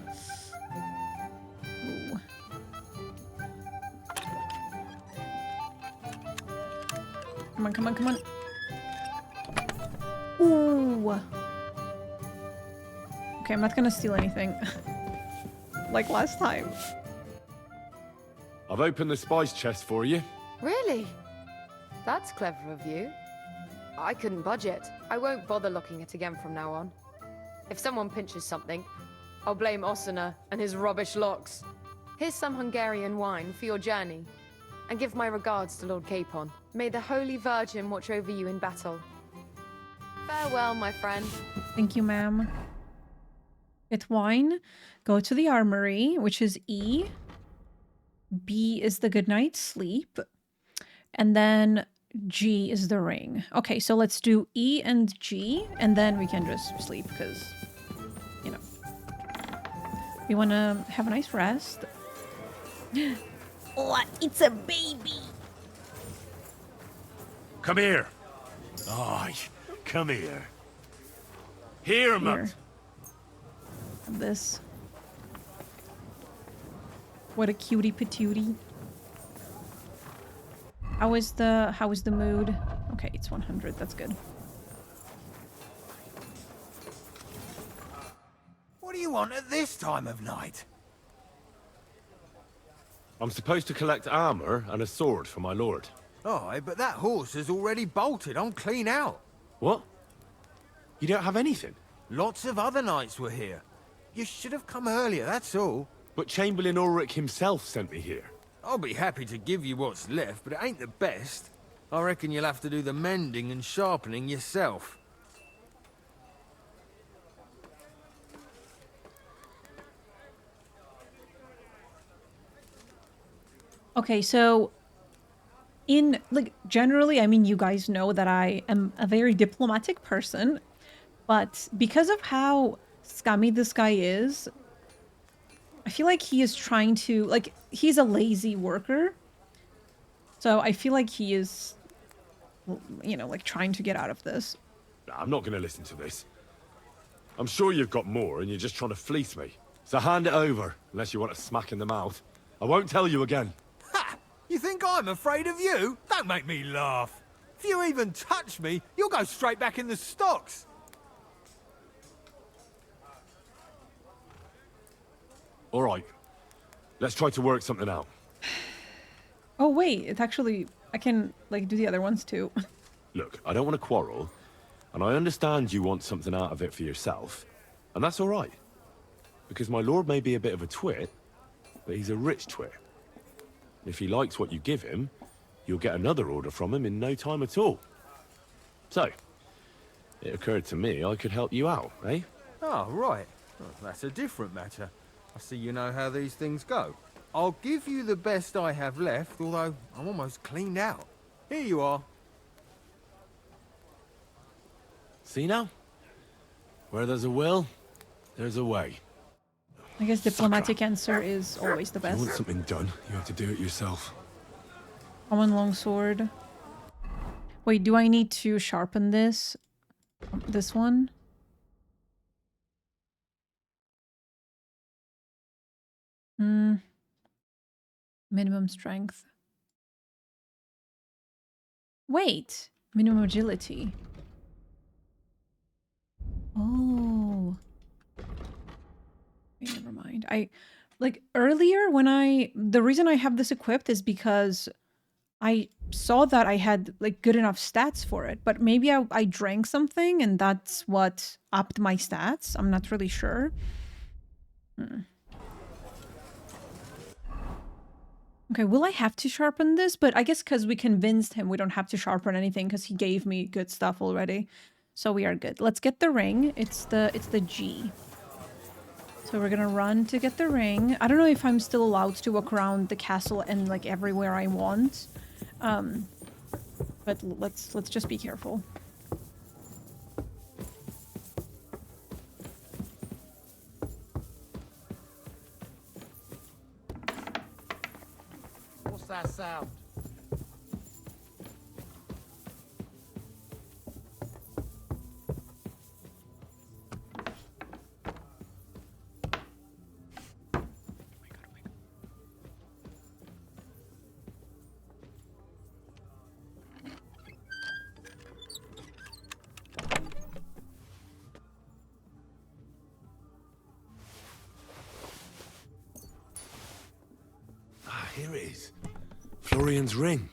S1: Ooh. Come on, come on, come on. Ooh. Okay, I'm not gonna steal anything. Like last time.
S2: I've opened the spice chest for you.
S18: Really? That's clever of you. I couldn't budget. I won't bother locking it again from now on. If someone pinches something, I'll blame Osina and his rubbish locks. Here's some Hungarian wine for your journey. And give my regards to Lord Capon. May the Holy Virgin watch over you in battle. Farewell, my friend.
S1: Thank you, ma'am. Get wine. Go to the armory, which is E. B is the good night's sleep. And then G is the ring. Okay, so let's do E and G, and then we can just sleep, because, you know, we want to have a nice rest.
S16: What? It's a baby.
S2: Come here. Aye, come here. Here, mutt.
S1: This. What a cutie patootie. How is the mood? Okay, it's 100. That's good.
S10: What do you want at this time of night?
S2: I'm supposed to collect armor and a sword for my lord.
S10: Aye, but that horse has already bolted. I'm clean out.
S2: What? You don't have anything?
S10: Lots of other knights were here. You should have come earlier, that's all.
S2: But Chamberlain Ulrich himself sent me here.
S10: I'll be happy to give you what's left, but it ain't the best. I reckon you'll have to do the mending and sharpening yourself.
S1: Okay, so generally, I mean, you guys know that I am a very diplomatic person, but because of how scummy this guy is, I feel like he is trying to, he's a lazy worker. So I feel like he is, you know, trying to get out of this.
S2: I'm not going to listen to this. I'm sure you've got more and you're just trying to fleece me. So hand it over, unless you want a smack in the mouth. I won't tell you again.
S10: Ha! You think I'm afraid of you? Don't make me laugh. If you even touch me, you'll go straight back in the stocks.
S2: All right. Let's try to work something out.
S1: Oh, wait. It's actually... I can, do the other ones, too.
S2: Look, I don't want to quarrel, and I understand you want something out of it for yourself, and that's all right. Because my lord may be a bit of a twit, but he's a rich twit. If he likes what you give him, you'll get another order from him in no time at all. So, it occurred to me I could help you out, eh?
S10: Oh, right. Well, that's a different matter. I see you know how these things go. I'll give you the best I have left, although I'm almost cleaned out. Here you are.
S2: See now? Where there's a will, there's a way.
S1: I guess diplomatic answer is always the
S2: If you
S1: best.
S2: want something done, you have to do it yourself.
S1: Common longsword. Wait, do I need to sharpen this? This one? Minimum strength. Wait, minimum agility. Oh. Wait, never mind. Earlier when the reason I have this equipped is because I saw that I had good enough stats for it, but maybe I drank something and that's what upped my stats. I'm not really sure. Okay, will I have to sharpen this? But I guess because we convinced him we don't have to sharpen anything because he gave me good stuff already. So we are good. Let's get the ring. It's the G. So we're gonna run to get the ring. I don't know if I'm still allowed to walk around the castle and like everywhere I want. But let's just be careful.
S9: What's that sound?
S2: Ah, here it is. Florian's ring.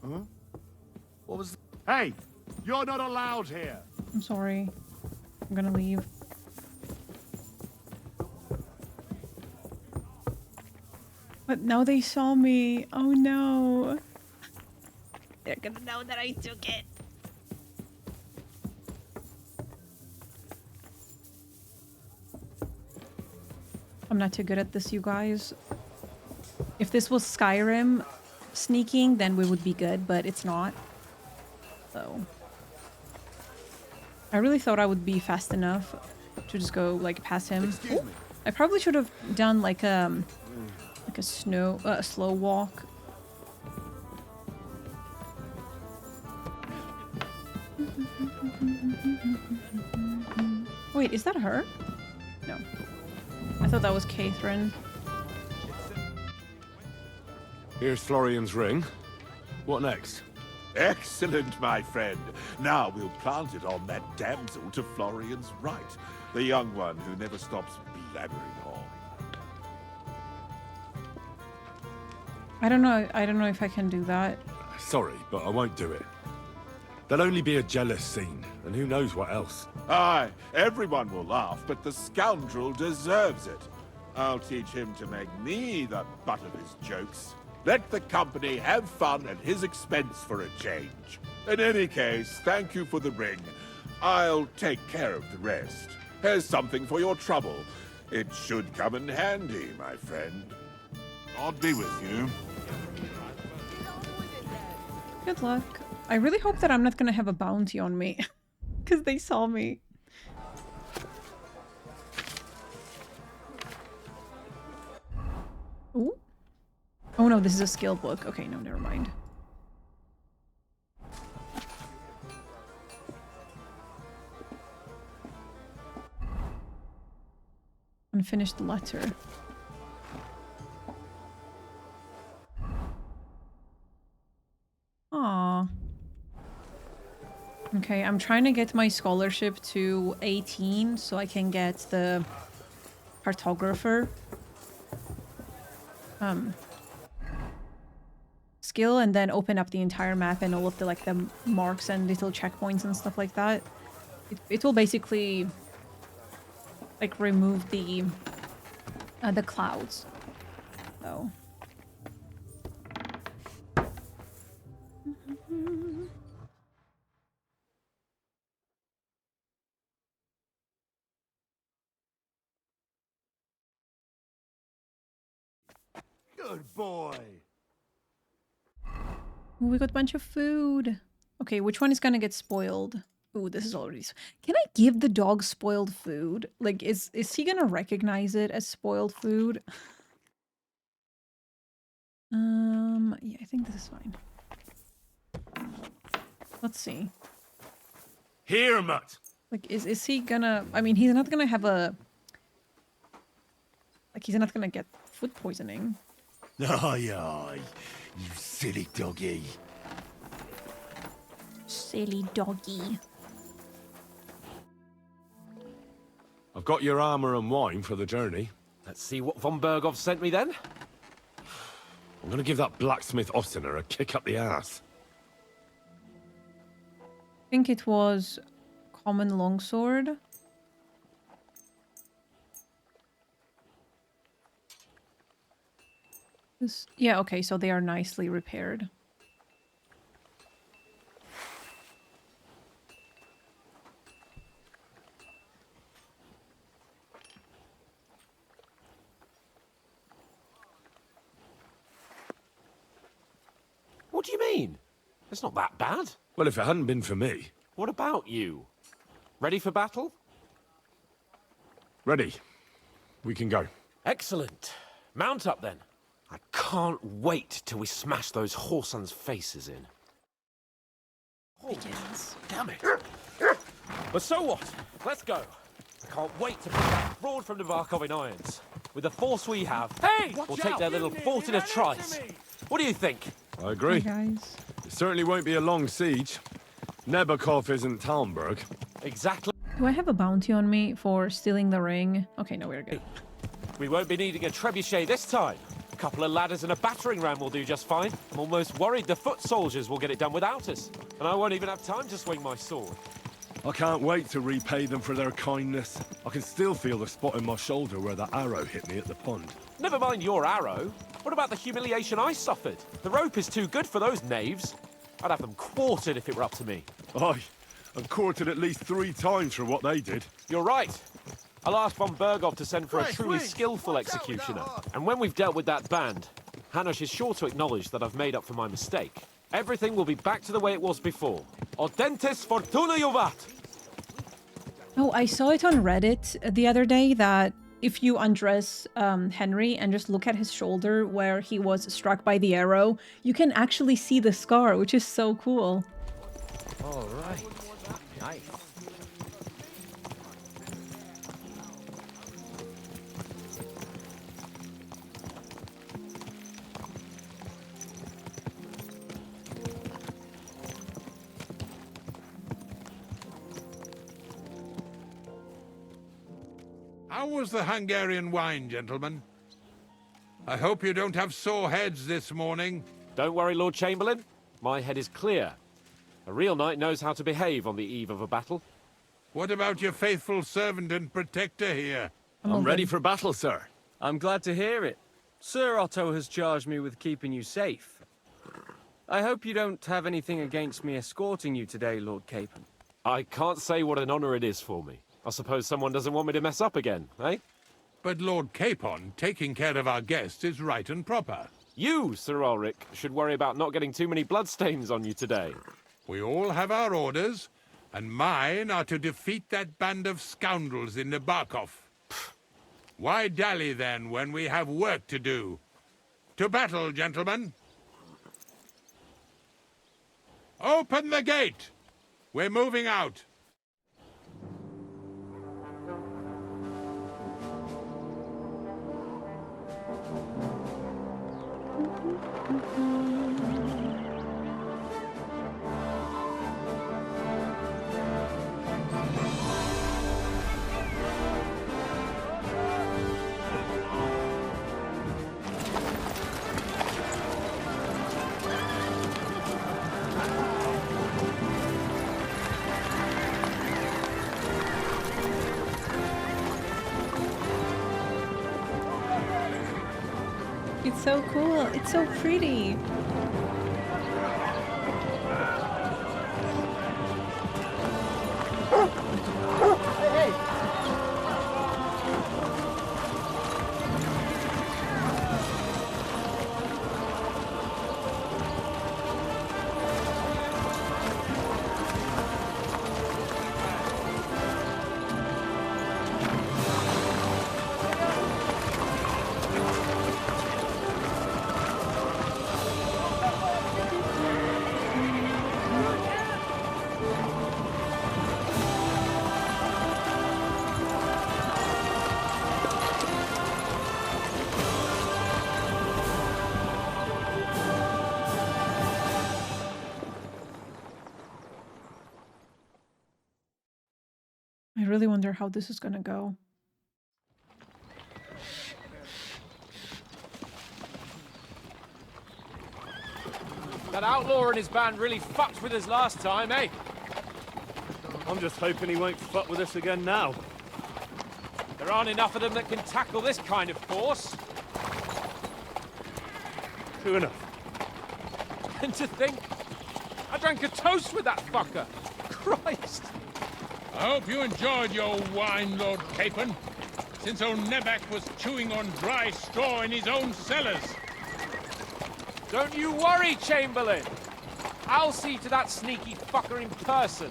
S9: Huh? What was... Hey! You're not allowed here!
S1: I'm sorry. I'm gonna leave. But now they saw me. Oh no. They're gonna know that I took it. I'm not too good at this, you guys. If this was Skyrim sneaking, then we would be good, but it's not. So I really thought I would be fast enough to just go like past him. Ooh, I probably should have done like a slow walk. Wait, is that her? No. I thought that was Catherine.
S2: Here's Florian's ring. What next?
S11: Excellent, my friend. Now we'll plant it on that damsel to Florian's right. The young one who never stops blabbering on.
S1: I don't know if I can do that.
S2: Sorry, but I won't do it. There'll only be a jealous scene, and who knows what else.
S11: Aye, everyone will laugh, but the scoundrel deserves it. I'll teach him to make me the butt of his jokes. Let the company have fun at his expense for a change. In any case, thank you for the ring. I'll take care of the rest. Here's something for your trouble. It should come in handy, my friend. God be with you.
S1: Good luck. I really hope that I'm not gonna have a bounty on me. Because they saw me. Ooh. Oh no, this is a skill book. Okay, no, never mind. Unfinished letter. Aww. Okay, I'm trying to get my scholarship to 18 so I can get the cartographer skill and then open up the entire map and all of the like the marks and little checkpoints and stuff like that. It will basically like remove the clouds. So
S9: Good boy.
S1: ooh, we got a bunch of food. Okay, which one is gonna get spoiled? Ooh, this is already... Can I give the dog spoiled food? Like, is he gonna recognize it as spoiled food? Yeah, I think this is fine. Let's see.
S2: Here, Mutt.
S1: Like, is he gonna... I mean, he's not gonna have a... Like, he's not gonna get food poisoning.
S9: Aye, aye, you silly doggy.
S1: Silly doggy.
S2: I've got your armor and wine for the journey.
S3: Let's see what von Berghoff sent me then.
S2: I'm gonna give that blacksmith Ostener a kick up the ass.
S1: I think it was common longsword. Yeah, okay, so they are nicely repaired.
S3: What do you mean? It's not that bad.
S2: Well, if it hadn't been for me.
S3: What about you? Ready for battle?
S2: Ready. We can go.
S3: Excellent. Mount up then. I can't wait till we smash those whoresons' faces in. Oh, damn it. But so what? Let's go. I can't wait to put that fraud from Navarkov in irons. With the force we have, we'll take their little fort in a trice. What do you think?
S2: I agree.
S1: Hey guys.
S2: It certainly won't be a long siege. Nebakov isn't Talmberg.
S3: Exactly.
S1: Do I have a bounty on me for stealing the ring? Okay, no, we're good.
S3: We won't be needing a trebuchet this time. A couple of ladders and a battering ram will do just fine. I'm almost worried the foot soldiers will get it done without us. And I won't even have time to swing my sword.
S2: I can't wait to repay them for their kindness. I can still feel the spot in my shoulder where that arrow hit me at the pond.
S3: Never mind your arrow. What about the humiliation I suffered? The rope is too good for those knaves. I'd have them quartered if it were up to me.
S2: Aye, and quartered at least 3 times for what they did.
S3: You're right. I'll ask von Berghoff to send for a truly skillful executioner. And when we've dealt with that band, Hanush is sure to acknowledge that I've made up for my mistake. Everything will be back to the way it was before. Audentes fortuna juvat!
S1: Oh, I saw it on Reddit the other day that if you undress Henry and just look at his shoulder where he was struck by the arrow, you can actually see the scar, which is so cool.
S10: All right. Nice.
S4: How was the Hungarian wine, gentlemen? I hope you don't have sore heads this morning.
S3: Don't worry, Lord Chamberlain. My head is clear. A real knight knows how to behave on the eve of a battle.
S4: What about your faithful servant and protector here?
S2: I'm ready for battle, sir.
S15: I'm glad to hear it. Sir Otto has charged me with keeping you safe. I hope you don't have anything against me escorting you today, Lord Capon.
S3: I can't say what an honor it is for me. I suppose someone doesn't want me to mess up again, eh?
S4: But Lord Capon, taking care of our guests is right and proper.
S3: You, Sir Ulrich, should worry about not getting too many bloodstains on you today.
S4: We all have our orders, and mine are to defeat that band of scoundrels in Nabarkov. Why dally, then, when we have work to do? To battle, gentlemen! Open the gate! We're moving out.
S1: It's so cool. It's so pretty. really wonder how this is gonna go.
S19: That outlaw and his band really fucked with us last time, eh?
S20: I'm just hoping he won't fuck with us again now.
S19: There aren't enough of them that can tackle this kind of force.
S20: True enough.
S19: And to think, I drank a toast with that fucker. Christ.
S4: I hope you enjoyed your wine, Lord Capon, since old Nebac was chewing on dry straw in his own cellars.
S19: Don't you worry, Chamberlain. I'll see to that sneaky fucker in person.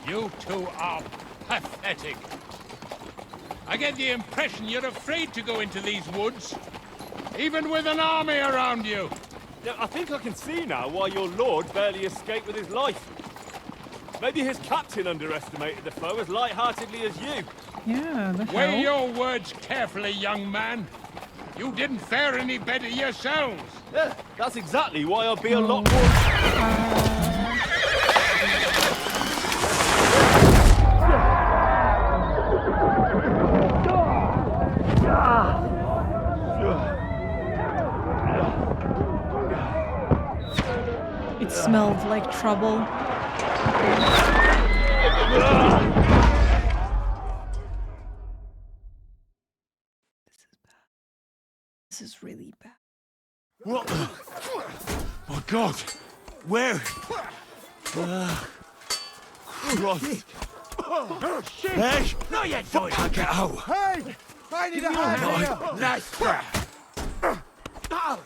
S4: You two are pathetic. I get the impression you're afraid to go into these woods, even with an army around you.
S20: Yeah, I think I can see now why your lord barely escaped with his life. Maybe his captain underestimated the foe as light-heartedly as you.
S1: Yeah, the hell?
S4: Weigh your words carefully, young man. You didn't fare any better yourselves.
S20: Yeah, that's exactly why I'll be a lot more...
S1: It smelled like trouble. This is really bad.
S2: What? My God! Where? Christ!
S8: Shit!
S2: Hey!
S8: No, you don't!
S2: Can't get out!
S8: Hey! I need a hand here! Nice try!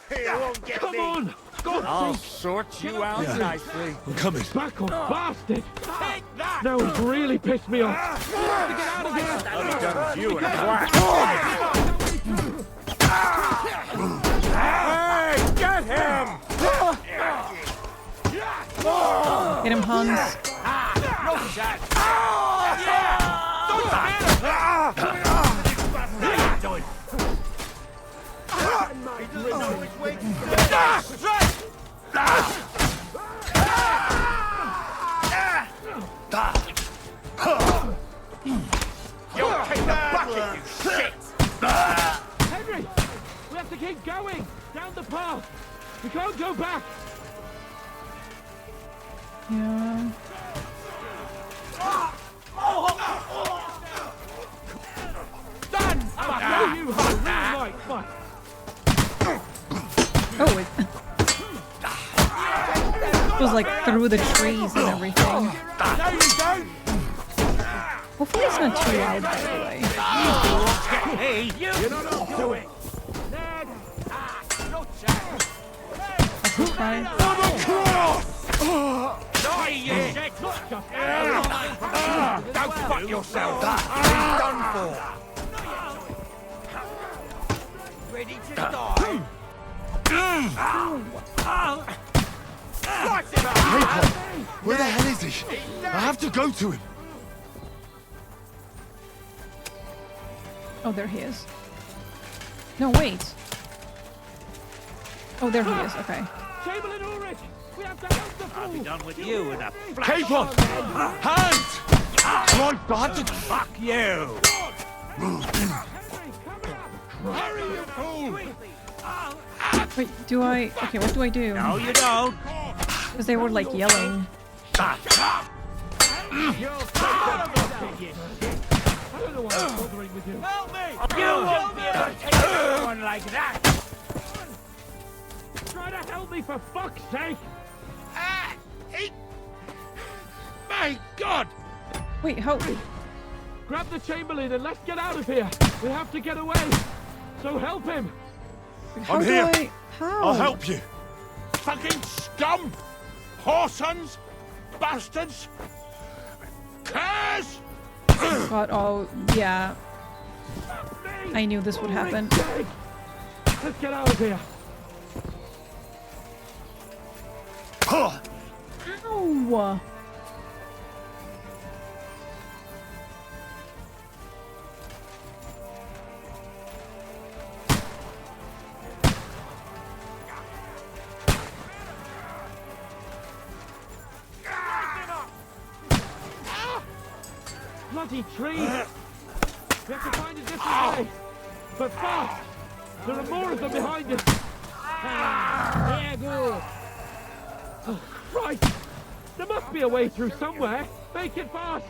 S8: He won't get
S20: Come
S8: me!
S20: on!
S8: I'll sort you out nicely.
S2: I'm coming.
S20: Back off, bastard!
S8: Take that!
S20: Now he's really pissed me off.
S8: Get out of here! I'll be done with you in a whack. Hey! Get him!
S1: Get him, Hans.
S8: No shot! Yeah! Don't spare him! What are you doing? He doesn't know which way to go. Strike!
S19: You'll take the bucket, you shit!
S20: Henry! We have to keep going! Down the path! We can't go back!
S1: Yeah.
S8: Done!
S20: Fuck you, ho! Right, fuck!
S1: Oh, it was like through the trees and everything.
S8: No, you don't!
S1: Hopefully it's not too loud, by the way.
S8: Hey, you're not up to it! No chance!
S1: Okay.
S8: Die, you shit! Don't fuck yourself! Done for! Ready to die?
S2: Where the hell is he? I have to go to him.
S1: Oh, there he is. No, wait. Oh, there he is. Okay.
S20: Chamberlain Ulrich! We have to help the fool!
S8: I'll be done with you in a flash.
S2: Cape on! Hands! My God!
S8: Fuck you!
S4: Hurry, you fool!
S1: Wait, do I... Okay, what do I do?
S8: No, you don't!
S1: Because they were, like, yelling.
S20: I don't know why I'm bothering with you.
S8: Help me! You won't be able to take anyone like that!
S20: Try to help me for fuck's sake!
S4: My God!
S1: Wait, how...
S20: Grab the Chamberlain and let's get out of here! We have to get away! So help him!
S1: How
S2: I'm
S1: do
S2: here.
S1: I... How?
S2: I'll help you.
S4: Fucking scum! Whoresons! Bastards! Curse!
S1: God, oh, yeah. I knew this would happen.
S20: Let's get out of here!
S1: Ow!
S19: bloody trees! We have to find a different way. But fast! There are more of them behind us! Yeah, good! Oh, Christ! There must be a way through somewhere! Make it fast!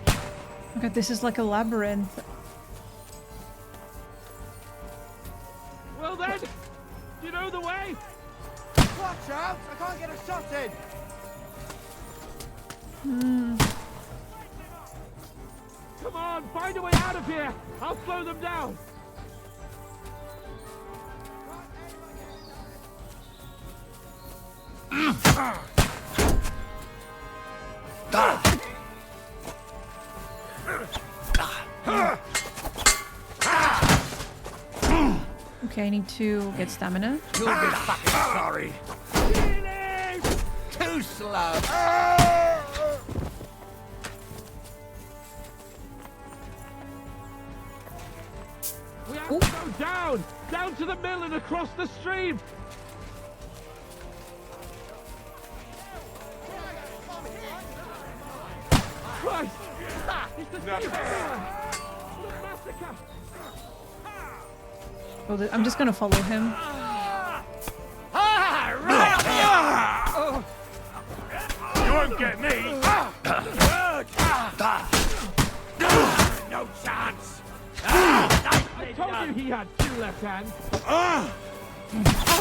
S1: Oh god, this is like a labyrinth.
S19: Well then, do you know the way?
S10: Watch out! I can't get a shot in!
S19: Come on, find a way out of here! I'll slow them down!
S1: Okay, I need to get stamina.
S8: You'll be fucking sorry. Too slow.
S19: We have to go down! Down to the mill and across the stream! Christ! It's the same massacre!
S1: Oh, I'm just gonna follow him.
S20: You won't get me!
S19: No chance! I told you he had 2 left hands!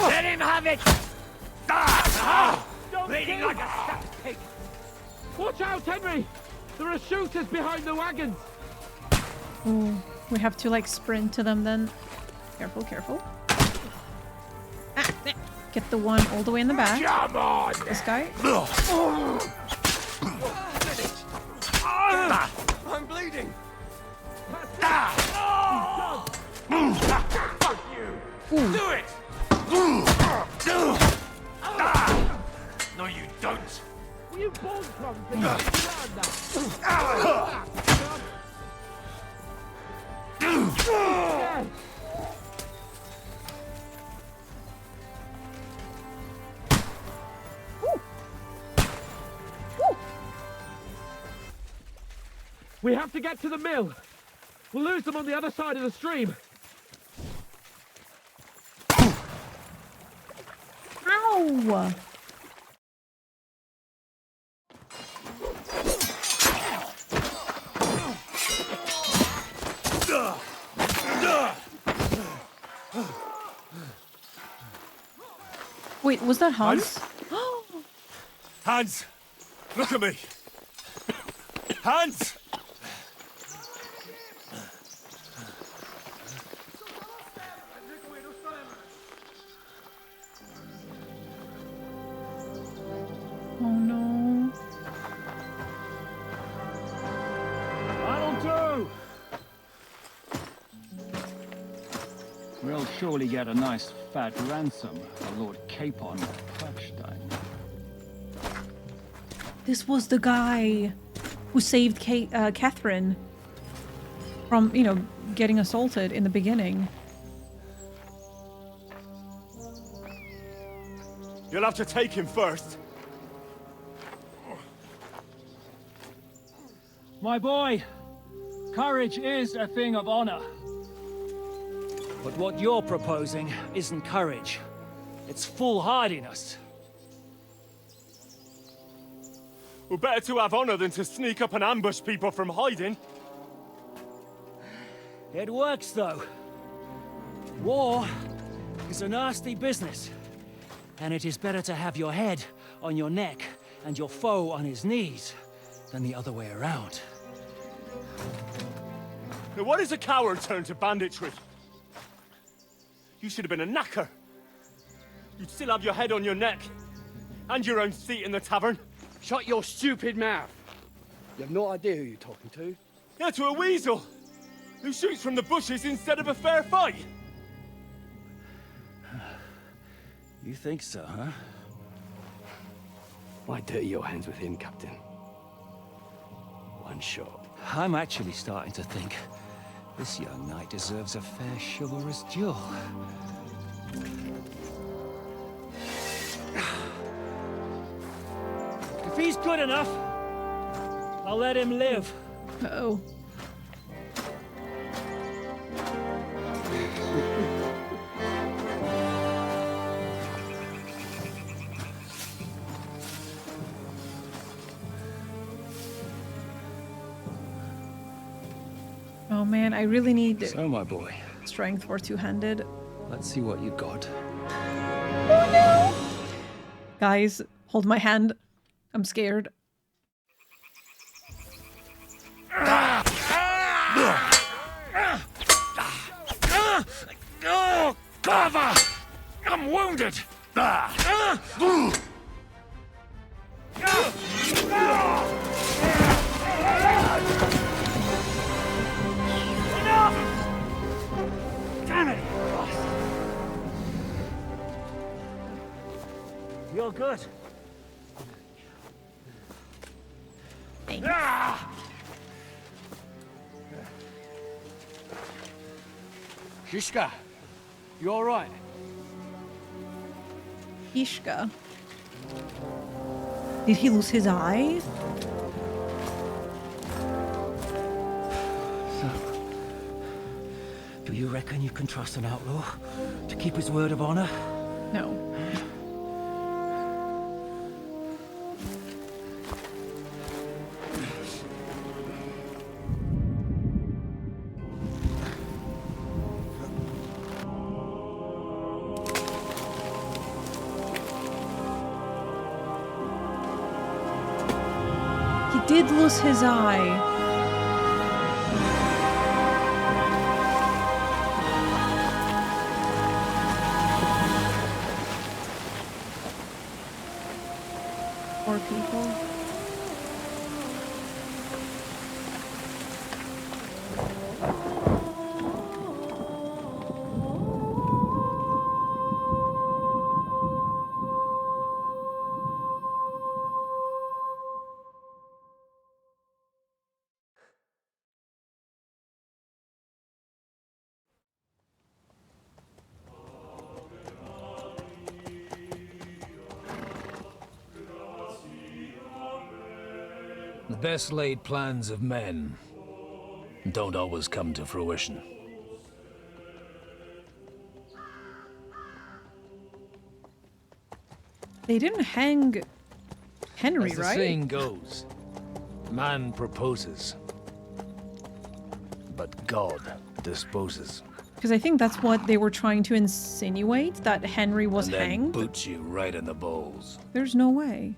S20: Let him have it!
S19: Bleeding like a stuck pig! Watch out, Henry! There are shooters behind the wagons!
S1: Oh, we have to like sprint to them then. Careful, careful. Ah, get the one all the way in the back.
S19: Come on!
S1: This guy.
S20: I'm bleeding!
S19: Fuck you!
S1: Ooh.
S20: Do it! No, you don't!
S19: Were you born from that? We have to get to the mill. We'll lose them on the other side of the stream.
S1: Ow! Wait, was that Hans?
S20: Hans! Look at me! Hans!
S1: Oh no.
S21: That'll do! We'll surely get a nice fat ransom for Lord Capon Klappstein.
S1: This was the guy who saved Catherine from, you know, getting assaulted in the beginning.
S20: You'll have to take him first.
S21: My boy, courage is a thing of honor. But what you're proposing isn't courage. It's foolhardiness.
S20: We're better to have honor than to sneak up and ambush people from hiding.
S21: It works, though. War is a nasty business. And it is better to have your head on your neck and your foe on his knees than the other way around.
S20: Now what is a coward turn to banditry? You should have been a knacker. You'd still have your head on your neck. And your own seat in the tavern.
S22: Shut your stupid mouth. You have no idea who you're talking to.
S20: Yeah, to a weasel. Who shoots from the bushes instead of a fair fight.
S21: You think so, huh?
S22: Why dirty your hands with him, Captain? One shot.
S21: I'm actually starting to think this young knight deserves a fair chivalrous duel. If he's good enough, I'll let him live.
S1: Uh-oh. man, I really need
S21: So, my boy,
S1: strength for two-handed.
S21: let's see what you got.
S1: Oh no! Guys, hold my hand. I'm scared.
S19: Oh, cover! I'm wounded! Enough! Damn it!
S21: You're good.
S22: Shishka, you all right?
S1: Ishka. Did he lose his eye?
S21: So, do you reckon you can trust an outlaw to keep his word of honor?
S1: No. He did lose his eye. Poor people.
S5: The best laid plans of men don't always come to fruition.
S1: They didn't hang Henry,
S5: As the
S1: right?
S5: saying goes, man proposes, but God disposes.
S1: Because I think that's what they were trying to insinuate, that Henry was
S5: And then
S1: hanged.
S5: boots you right in the balls.
S1: There's no way.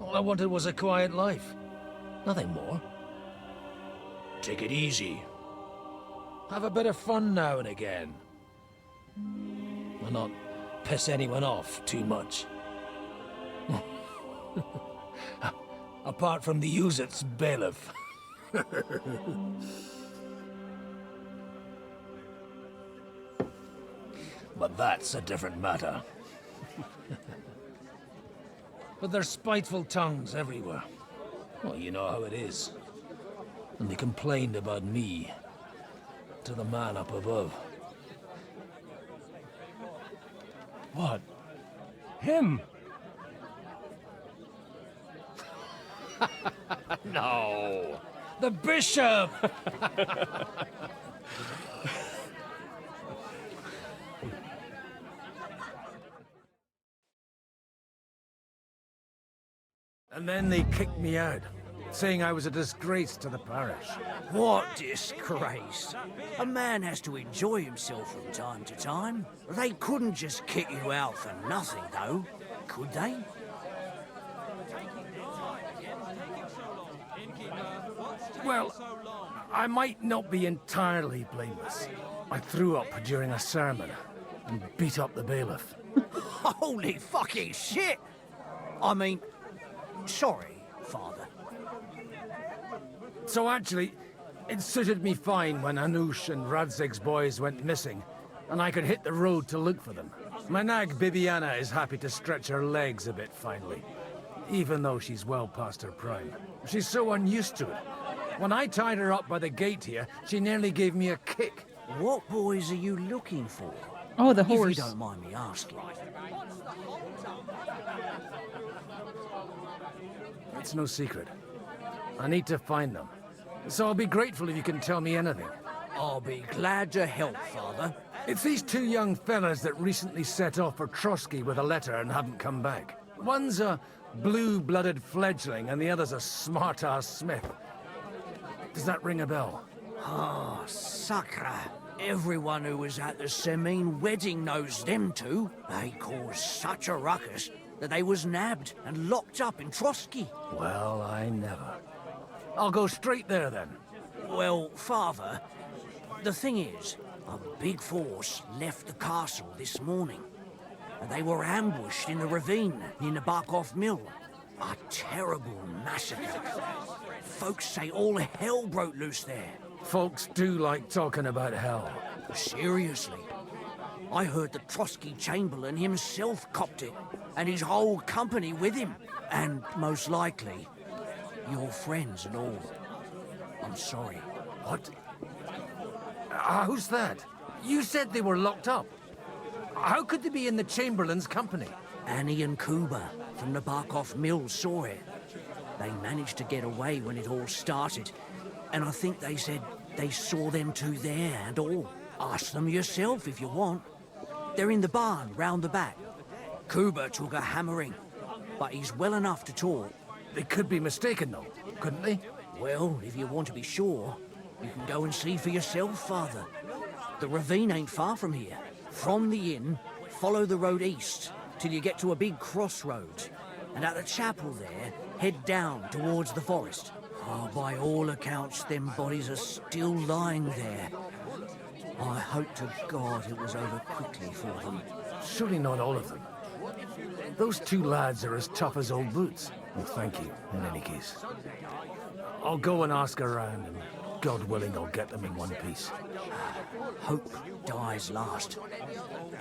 S5: All I wanted was a quiet life. Nothing more. Take it easy. Have a bit of fun now and again. And not piss anyone off too much. Apart from the Uzit's bailiff. But that's a different matter. But there's spiteful tongues everywhere. Well, you know how it is. And they complained about me to the man up above.
S21: What? Him?
S5: No! The bishop! And then they kicked me out, saying I was a disgrace to the parish.
S21: What disgrace? A man has to enjoy himself from time to time. They couldn't just kick you out for nothing, though, could they?
S5: Well, I might not be entirely blameless. I threw up during a sermon and beat up the bailiff.
S21: Holy fucking shit! I mean, sorry, Father.
S5: So actually, it suited me fine when Anush and Radzig's boys went missing, and I could hit the road to look for them. My nag Bibiana is happy to stretch her legs a bit finally, even though she's well past her prime. She's so unused to it. When I tied her up by the gate here, she nearly gave me a kick.
S21: What boys are you looking for?
S1: Oh, the
S21: If
S1: horse.
S21: you don't mind me asking.
S5: It's no secret. I need to find them. So I'll be grateful if you can tell me anything.
S21: I'll be glad to help, Father.
S5: It's these two young fellas that recently set off for Trotsky with a letter and haven't come back. One's a blue-blooded fledgling and the other's a smart-ass smith. Does that ring a bell?
S21: Oh, sacre. Everyone who was at the Semine wedding knows them two. They caused such a ruckus that they was nabbed and locked up in Trotsky.
S5: Well, I never. I'll go straight there then.
S21: Well, Father, the thing is, a big force left the castle this morning, and they were ambushed in the ravine near the Barkov mill. A terrible massacre. Folks say all hell broke loose there.
S5: Folks do like talking about hell.
S21: Seriously. I heard the Trotsky Chamberlain himself copped it, and his whole company with him. And most likely, your friends and all. I'm sorry.
S5: What? How's that? You said they were locked up. How could they be in the Chamberlain's company?
S21: Annie and Kuba from the Barkov mill saw it. They managed to get away when it all started, and I think they said they saw them two there and all. Ask them yourself if you want. They're in the barn round the back. Kuba took a hammering, but he's well enough to talk.
S5: They could be mistaken though, couldn't they?
S21: Well, if you want to be sure, you can go and see for yourself, Father. The ravine ain't far from here. From the inn, follow the road east till you get to a big crossroads. And at the chapel there, head down towards the forest. Oh, by all accounts, them bodies are still lying there. I hope to God it was over quickly for them.
S5: Surely not all of them. Those two lads are as tough as old boots. Well, thank you, in any case. I'll go and ask around, and God willing, I'll get them in one piece.
S21: Hope dies last.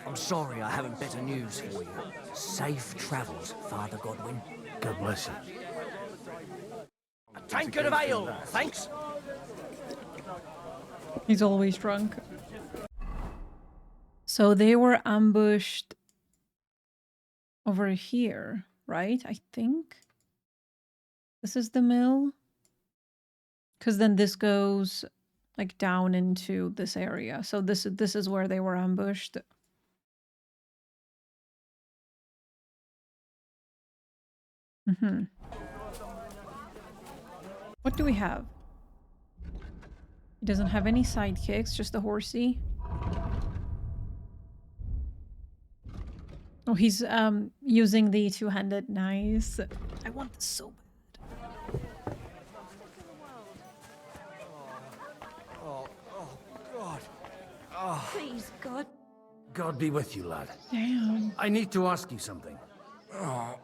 S21: I'm sorry I haven't better news for you. Safe travels, Father Godwin.
S5: God bless you.
S21: A tankard of ale, thanks.
S1: He's always drunk. So they were ambushed over here, right? I think. This is the mill. Because then this goes like down into this area. So this is where they were ambushed. Mm-hmm. What do we have? He doesn't have any sidekicks, just a horsey. Oh, he's using the two-handed knives. I want this so bad.
S12: Please, God.
S5: God be with you, lad.
S1: Damn.
S5: I need to ask you something.
S21: Oh,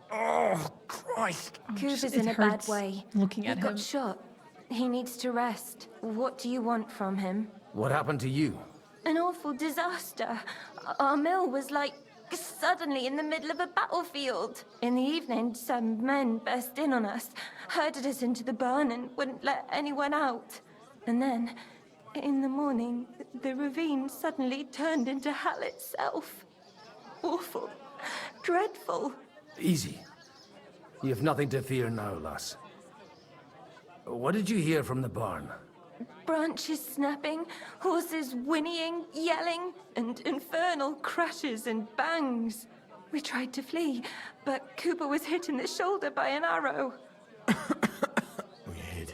S21: Christ.
S12: Kuba's in a bad way.
S1: Looking at
S12: him. He got shot. He needs to rest. What do you want from him?
S5: What happened to you?
S12: An awful disaster. Our mill was like suddenly in the middle of a battlefield. In the evening, some men burst in on us, herded us into the barn and wouldn't let anyone out. And then, in the morning, the ravine suddenly turned into hell itself. Awful. Dreadful.
S5: Easy. You have nothing to fear now, lass. What did you hear from the barn?
S12: Branches snapping, horses whinnying, yelling, and infernal crashes and bangs. We tried to flee, but Cooper was hit in the shoulder by an arrow.
S6: We hid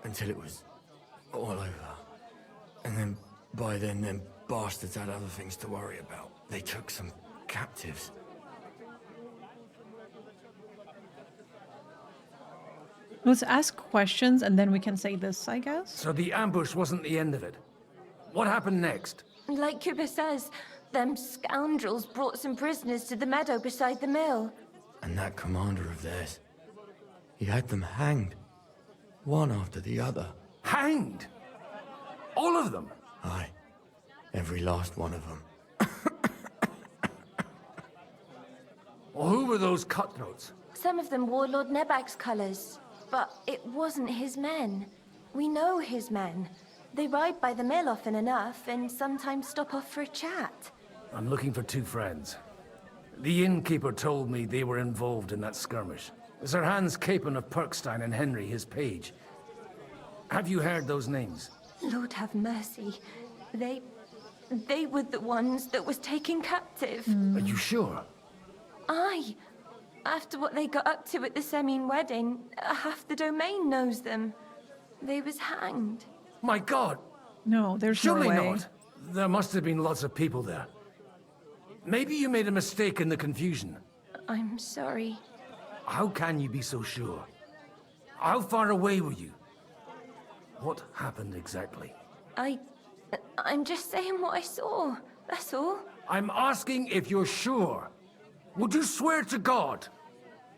S6: until it was all over. And then, by then, them bastards had other things to worry about. They took some captives.
S1: Let's ask questions and then we can say this, I guess.
S5: So the ambush wasn't the end of it. What happened next?
S12: Like Cooper says, them scoundrels brought some prisoners to the meadow beside the mill.
S6: And that commander of theirs, he had them hanged. One after the other.
S5: Hanged? All of them?
S6: Aye. Every last one of them.
S5: Well, who were those cutthroats?
S12: Some of them wore Lord Nebag's colours, but it wasn't his men. We know his men. They ride by the mill often enough and sometimes stop off for a chat.
S5: I'm looking for two friends. The innkeeper told me they were involved in that skirmish. Sir Hans Capon of Perkstein and Henry, his page. Have you heard those names?
S12: Lord have mercy. They They were the ones that was taken captive.
S5: Are you sure?
S12: Aye. After what they got up to at the Semine wedding, half the domain knows them. They was hanged.
S5: My God!
S1: No, there's
S5: Surely
S1: no way.
S5: not. There must have been lots of people there. Maybe you made a mistake in the confusion.
S12: I'm sorry.
S5: How can you be so sure? How far away were you? What happened exactly?
S12: I'm just saying what I saw. That's all.
S5: I'm asking if you're sure. Would you swear to God?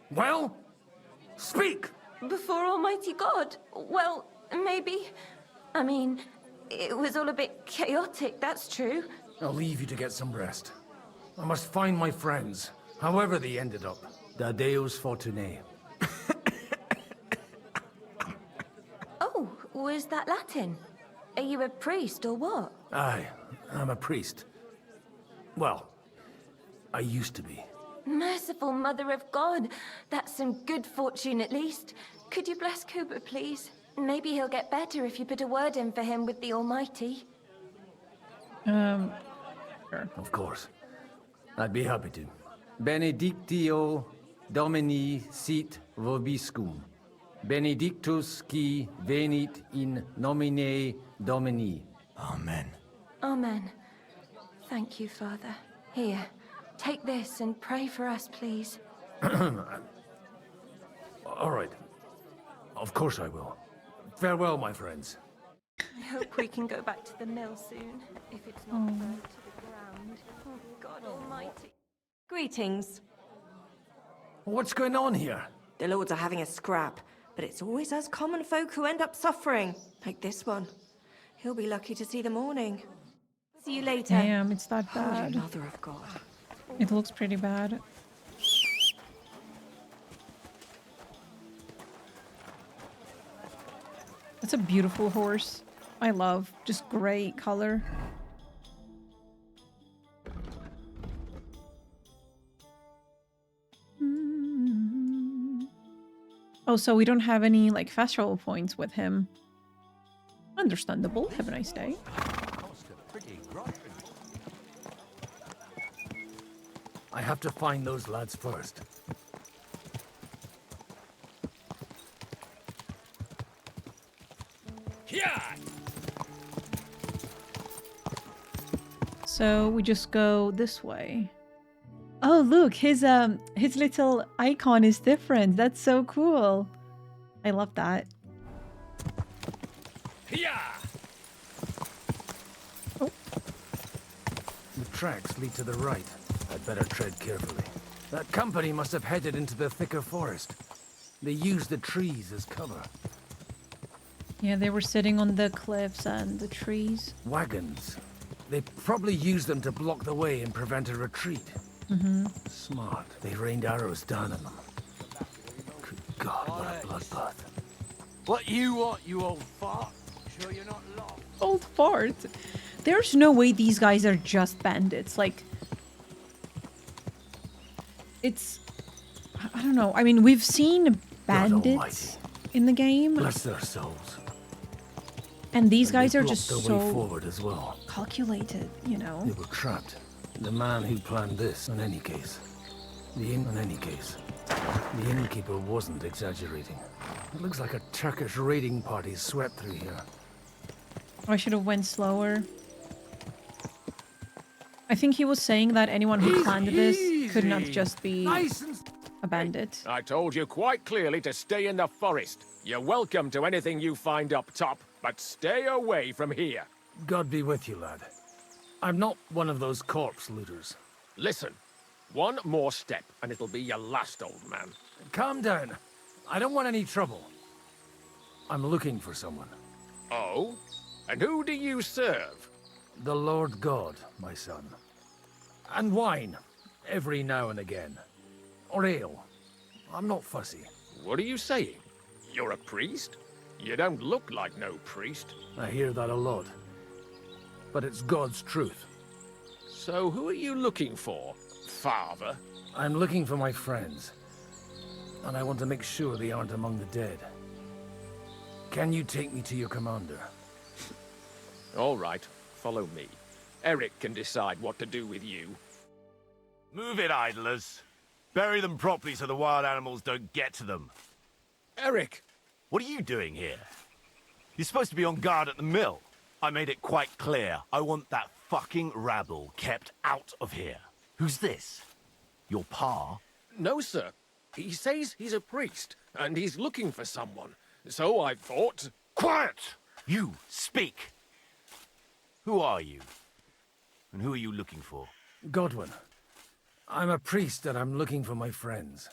S5: Well, speak!
S12: Before Almighty God? Well, maybe. I mean, it was all a bit chaotic, that's true.
S5: I'll leave you to get some rest. I must find my friends, however they ended up. Da Deus Fortunae.
S12: Oh, was that Latin? Are you a priest or what?
S5: Aye, I'm a priest. Well, I used to be.
S12: Merciful Mother of God. That's some good fortune at least. Could you bless Cooper, please? Maybe he'll get better if you put a word in for him with the Almighty.
S1: Sure.
S5: Of course. I'd be happy to. Benedictio Domini sit vobiscum. Benedictus qui venit in nomine Domini. Amen.
S12: Amen. Thank you, Father. Here, take this and pray for us, please.
S5: All right. Of course I will. Farewell, my friends.
S12: I hope we can go back to the mill soon, if it's not burned to the ground. Oh, God Almighty.
S7: Greetings.
S5: What's going on here?
S7: The lords are having a scrap, but it's always us common folk who end up suffering, like this one. He'll be lucky to see the morning. See you later.
S1: Damn, it's that
S7: Holy
S1: bad.
S7: Mother of God.
S1: It looks pretty bad. That's a beautiful horse. I love just gray color. Oh, so we don't have any like fast travel points with him. Understandable. Have a nice day.
S5: I have to find those lads first.
S1: So we just go this way. Oh, look, his little icon is different. That's so cool. I love that.
S5: Oh. The tracks lead to the right. I'd better tread carefully. That company must have headed into the thicker forest. They used the trees as cover.
S1: Yeah, they were sitting on the cliffs and the trees.
S5: Wagons. They probably used them to block the way and prevent a retreat.
S1: Mm-hmm.
S5: Smart. They rained arrows down on them. Good God, what a bloodbath.
S8: What you want, you old fart? Sure you're not lost?
S1: Old fart. There's no way these guys are just bandits. Like, it's... I don't know. I mean, we've seen bandits in the game.
S5: Bless their souls.
S1: And these guys
S5: they
S1: are
S5: blocked
S1: just
S5: their way
S1: so
S5: forward as well.
S1: calculated, you know?
S5: They were trapped. The man who planned this, in any case. The innkeeper wasn't exaggerating. It looks like a Turkish raiding party swept through here.
S1: I should have went slower. I think he was saying that anyone who planned this could not just be a bandit.
S13: I told you quite clearly to stay in the forest. You're welcome to anything you find up top, but stay away from here.
S5: God be with you, lad. I'm not one of those corpse looters.
S13: Listen, one more step and it'll be your last, old man.
S5: Calm down. I don't want any trouble. I'm looking for someone.
S13: Oh? And who do you serve?
S5: The Lord God, my son. And wine, every now and again. Or ale. I'm not fussy.
S13: What are you saying? You're a priest? You don't look like no priest.
S5: I hear that a lot. But it's God's truth.
S13: So who are you looking for, father?
S5: I'm looking for my friends. And I want to make sure they aren't among the dead. Can you take me to your commander?
S13: All right, follow me. Eric can decide what to do with you.
S9: Move it, idlers. Bury them properly so the wild animals don't get to them.
S13: Eric!
S9: What are you doing here? You're supposed to be on guard at the mill. I made it quite clear. I want that fucking rabble kept out of here. Who's this? Your pa?
S13: No, sir. He says he's a priest, and he's looking for someone. So I thought...
S9: Quiet! You, speak! Who are you? And who are you looking for?
S5: Godwin. I'm a priest and I'm looking for my friends.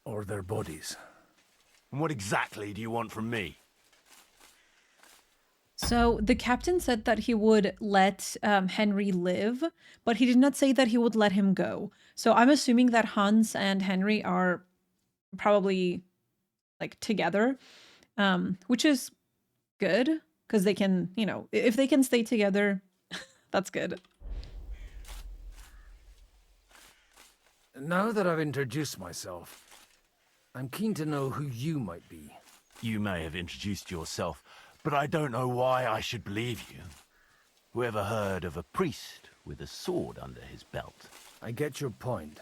S5: Or their bodies.
S9: And what exactly do you want from me?
S1: So the captain said that he would let Henry live, but he did not say that he would let him go. So I'm assuming that Hans and Henry are probably like together, which is good because they can, you know, if they can stay together, that's good.
S5: Now that I've introduced myself, I'm keen to know who you might be.
S9: You may have introduced yourself, but I don't know why I should believe you. Whoever heard of a priest with a sword under his belt?
S5: I get your point.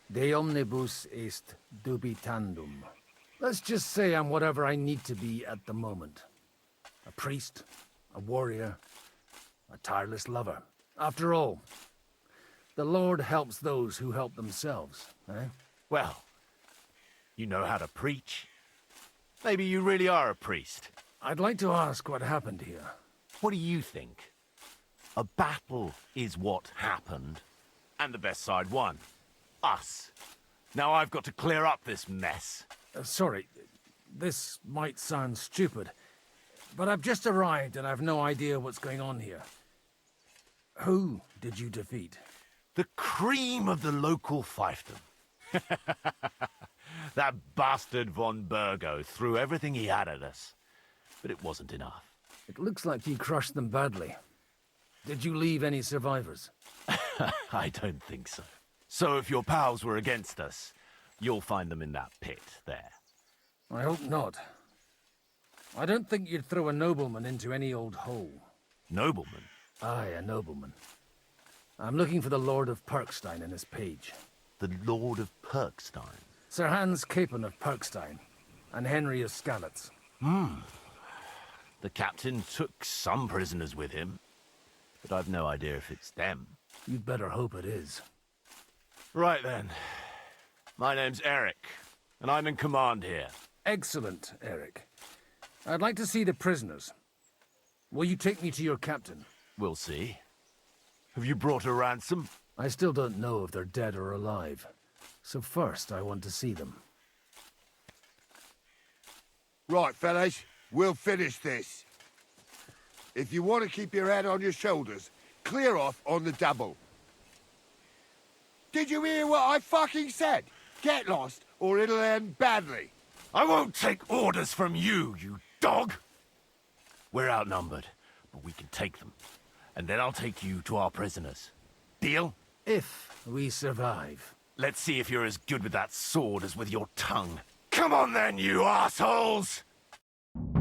S5: De omnibus est dubitandum. Let's just say I'm whatever I need to be at the moment. A priest, a warrior, a tireless lover. After all, the Lord helps those who help themselves, eh?
S9: Well, you know how to preach. Maybe you really are a priest.
S5: I'd like to ask what happened here.
S9: What do you think? A battle is what happened, and the best side won. Us. Now I've got to clear up this mess.
S5: Sorry, this might sound stupid, but I've just arrived and I've no idea what's going on here. Who did you defeat?
S9: The cream of the local fiefdom. That bastard von Burgo threw everything he had at us, but it wasn't enough.
S5: It looks like you crushed them badly. Did you leave any survivors?
S9: I don't think so. So if your pals were against us, you'll find them in that pit there.
S5: I hope not. I don't think you'd throw a nobleman into any old hole.
S9: Nobleman?
S5: Aye, a nobleman. I'm looking for the Lord of Perkstein and his page.
S9: The Lord of Perkstein?
S5: Sir Hans Capon of Perkstein, and Henry of Skalitz.
S9: The captain took some prisoners with him, but I've no idea if it's them.
S5: You'd better hope it is.
S9: Right then. My name's Eric, and I'm in command here.
S5: Excellent, Eric. I'd like to see the prisoners. Will you take me to your captain?
S9: We'll see. Have you brought a ransom?
S5: I still don't know if they're dead or alive. So first, I want to see them.
S14: Right, fellas, we'll finish this. If you want to keep your head on your shoulders, clear off on the double. Did you hear what I fucking said? Get lost, or it'll end badly.
S9: I won't take orders from you, you dog! We're outnumbered, but we can take them. And then I'll take you to our prisoners. Deal?
S5: If we survive.
S9: Let's see if you're as good with that sword as with your tongue. Come on then, you assholes!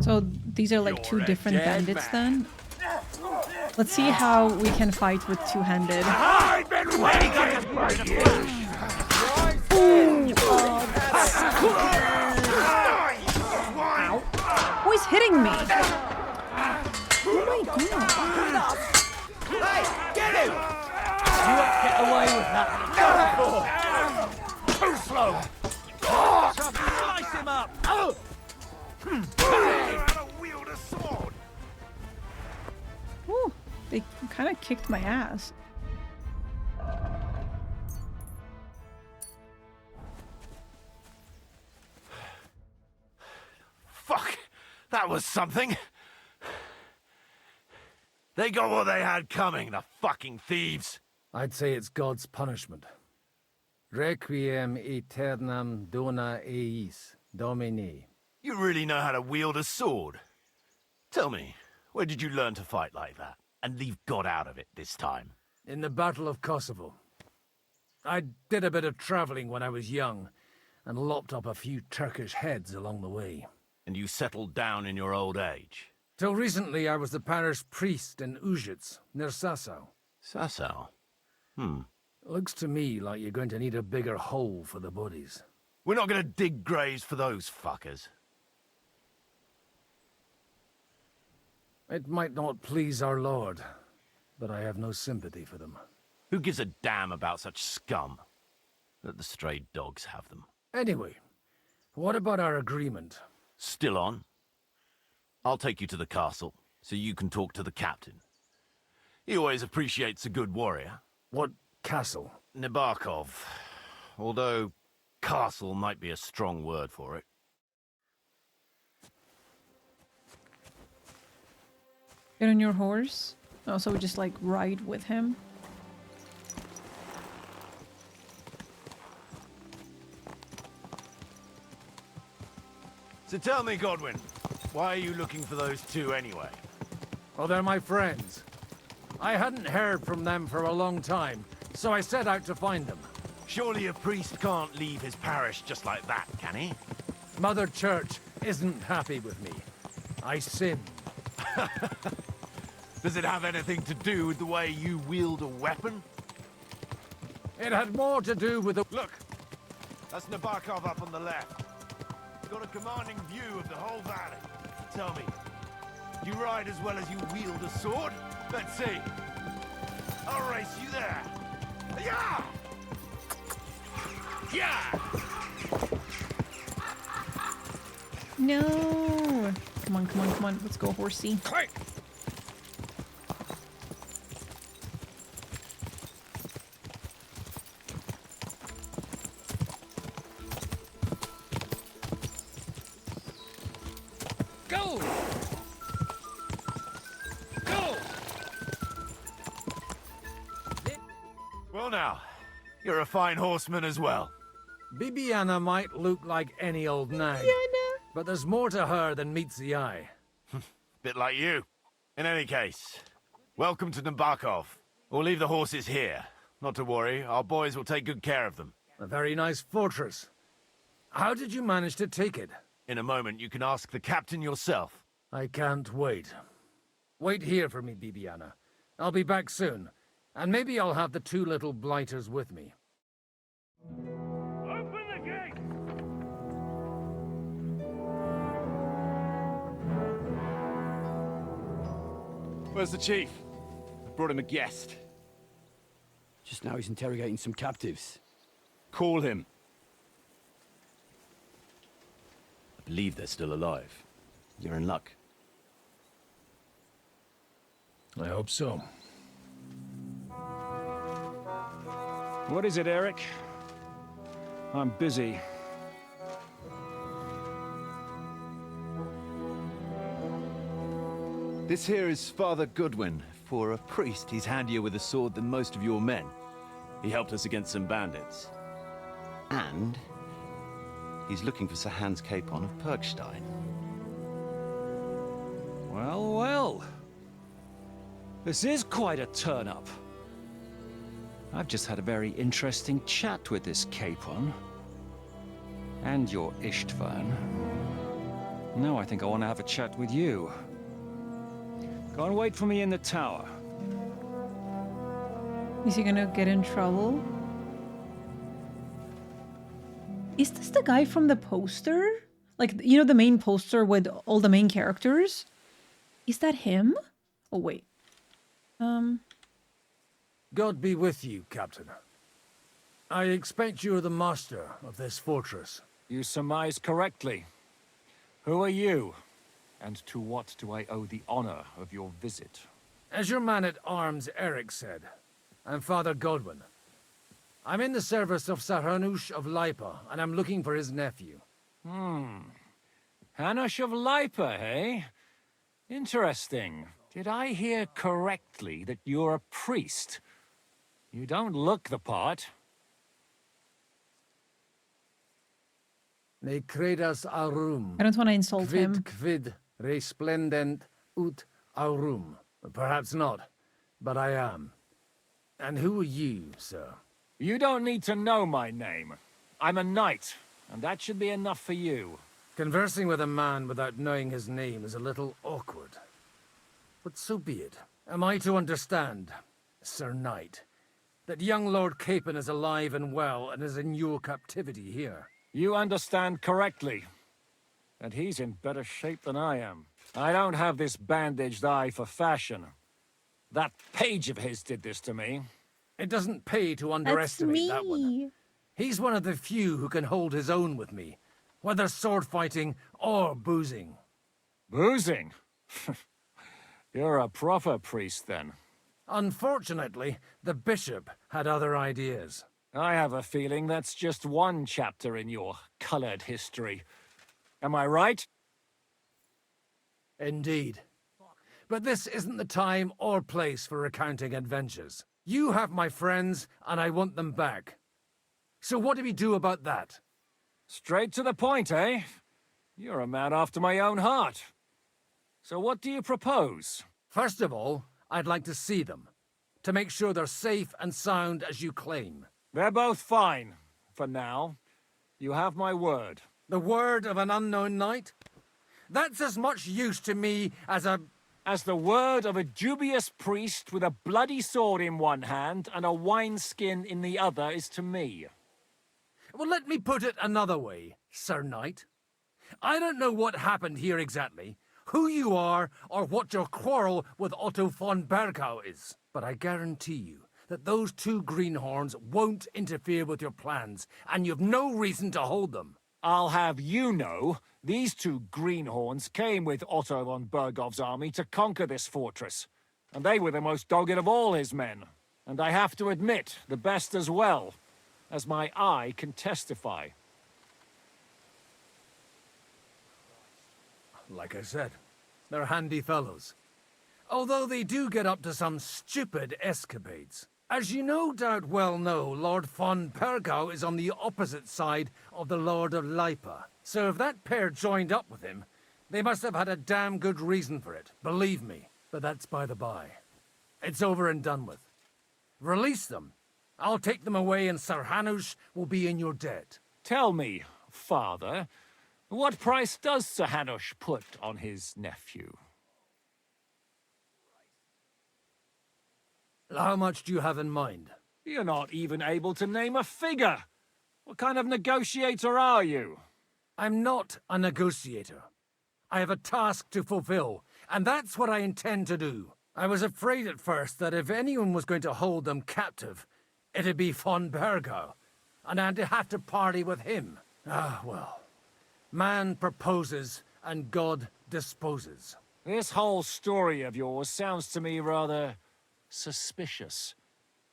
S1: So these are like two different bandits then? Let's see how we can fight with two-handed.
S9: I've been waiting for you!
S1: Ooh, Ow. Who is hitting me? Oh my god.
S8: Hey, get him! You won't get away with that.
S9: Too slow!
S8: Slice him up!
S9: Wield a sword!
S1: Ooh, they kind of kicked my ass.
S9: Fuck! That was something! They got what they had coming, the fucking thieves!
S5: I'd say it's God's punishment. Requiem aeternam dona eis, Domini.
S9: You really know how to wield a sword? Tell me, where did you learn to fight like that? And leave God out of it this time?
S5: In the Battle of Kosovo. I did a bit of traveling when I was young, and lopped up a few Turkish heads along the way.
S9: And you settled down in your old age?
S5: Till recently I was the parish priest in Ujits, near Sasau.
S9: Sasau.
S5: Looks to me like you're going to need a bigger hole for the bodies.
S9: We're not going to dig graves for those fuckers.
S5: It might not please our lord, but I have no sympathy for them.
S9: Who gives a damn about such scum? Let the stray dogs have them.
S5: Anyway, what about our agreement?
S9: Still on? I'll take you to the castle, so you can talk to the captain. He always appreciates a good warrior.
S5: What castle?
S9: Nabokov. Although castle might be a strong word for it.
S1: Get on your horse. Oh, so we just like ride with him.
S9: So tell me, Godwin, why are you looking for those two anyway?
S5: Oh, they're my friends. I hadn't heard from them for a long time, so I set out to find them.
S9: Surely a priest can't leave his parish just like that, can he?
S5: Mother Church isn't happy with me. I sinned.
S9: Does it have anything to do with the way you wield a weapon?
S5: It had more to do with the...
S9: Look! That's Nabokov up on the left. He's got a commanding view of the whole valley. Tell me, do you ride as well as you wield a sword? Let's see. I'll race you there. Yeah! Yeah!
S1: No! Come on, come on, come on. Let's go, horsey.
S13: Quick! Go! Go!
S9: Well now, you're a fine horseman as well.
S5: Bibiana might look like any old nag, but there's more to her than meets the eye.
S9: Bit like you. In any case, welcome to Nabokov. We'll leave the horses here. Not to worry, our boys will take good care of them.
S5: A very nice fortress. How did you manage to take it?
S9: In a moment, you can ask the captain yourself.
S5: I can't wait. Wait here for me, Bibiana. I'll be back soon, and maybe I'll have the two little blighters with me.
S19: Open the gate!
S17: Where's the chief? I brought him a guest.
S22: Just now he's interrogating some captives.
S17: Call him. I believe they're still alive. You're in luck.
S5: I hope so.
S21: What is it, Eric? I'm busy.
S17: This here is Father Goodwin. For a priest, he's handier with a sword than most of your men. He helped us against some bandits. And he's looking for Sir Hans Capon of Perkstein.
S21: Well, well. This is quite a turn-up. I've just had a very interesting chat with this Capon. And your Istvan. Now I think I want to have a chat with you. Go and wait for me in the tower.
S1: Is he gonna get in trouble? Is this the guy from the poster? Like, you know, the main poster with all the main characters? Is that him? Oh, wait.
S5: God be with you, Captain. I expect you're the master of this fortress.
S21: You surmise correctly. Who are you? And to what do I owe the honor of your visit?
S5: As your man-at-arms Eric said, I'm Father Godwin. I'm in the service of Sir Hanush of Lipa, and I'm looking for his nephew.
S21: Hanush of Lipa, eh? Interesting. Did I hear correctly that you're a priest? You don't look the part.
S5: Ne credas aurum.
S1: I don't want to insult him.
S5: Quid resplendent ut aurum. Perhaps not, but I am. And who are you, sir?
S21: You don't need to know my name. I'm a knight, and that should be enough for you.
S5: Conversing with a man without knowing his name is a little awkward. But so be it. Am I to understand? Sir Knight, that young Lord Capon is alive and well and is in your captivity here.
S13: You understand correctly. And he's in better shape than I am. I don't have this bandaged eye for fashion. That page of his did this to me.
S5: It doesn't pay to underestimate that one. He's one of the few who can hold his own with me, whether sword fighting or boozing.
S13: Boozing? You're a proper priest, then.
S5: Unfortunately, the bishop had other ideas.
S13: I have a feeling that's just one chapter in your colored history. Am I right?
S5: Indeed. But this isn't the time or place for recounting adventures. You have my friends, and I want them back. So what do we do about that?
S13: Straight to the point, eh? You're a man after my own heart. So what do you propose?
S5: First of all, I'd like to see them, to make sure they're safe and sound as you claim.
S13: They're both fine, for now. You have my word.
S5: The word of an unknown knight? That's as much use to me as
S13: the word of a dubious priest with a bloody sword in one hand and a wineskin in the other is to me.
S5: Well, let me put it another way, Sir Knight. I don't know what happened here exactly, who you are, or what your quarrel with Otto von Bergau is. But I guarantee you that those two greenhorns won't interfere with your plans, and you've no reason to hold them.
S13: I'll have you know, these two greenhorns came with Otto von Bergov's army to conquer this fortress, and they were the most dogged of all his men. And I have to admit, the best as well, as my eye can testify.
S5: Like I said, they're handy fellows. Although they do get up to some stupid escapades. As you no doubt well know, Lord von Bergau is on the opposite side of the Lord of Lipa. So if that pair joined up with him, they must have had a damn good reason for it, believe me. But that's by the by. It's over and done with. Release them. I'll take them away and Sir Hanush will be in your debt.
S13: Tell me, father, what price does Sir Hanush put on his nephew?
S5: How much do you have in mind?
S13: You're not even able to name a figure. What kind of negotiator are you?
S5: I'm not a negotiator. I have a task to fulfill, and that's what I intend to do. I was afraid at first that if anyone was going to hold them captive, it'd be von Bergau, and I'd have to party with him. Ah, well. Man proposes, and God disposes.
S13: This whole story of yours sounds to me rather suspicious.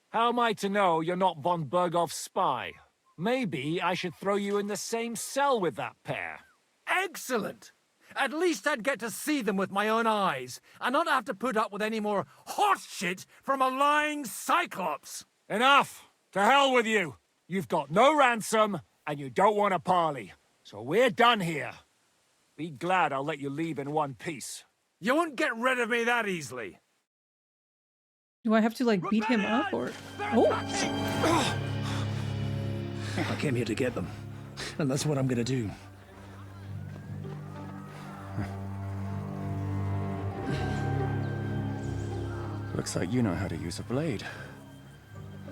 S13: How am I to know you're not von Bergov's spy? Maybe I should throw you in the same cell with that pair.
S5: Excellent! At least I'd get to see them with my own eyes, and not have to put up with any more horse shit from a lying cyclops!
S13: Enough! To hell with you! You've got no ransom, and you don't want a parley. So we're done here. Be glad I'll let you leave in one piece.
S5: You won't get rid of me that easily.
S1: Do I have to, like, beat him up, or... Oh!
S21: I came here to get them, and that's what I'm gonna do.
S16: Looks like you know how to use a blade.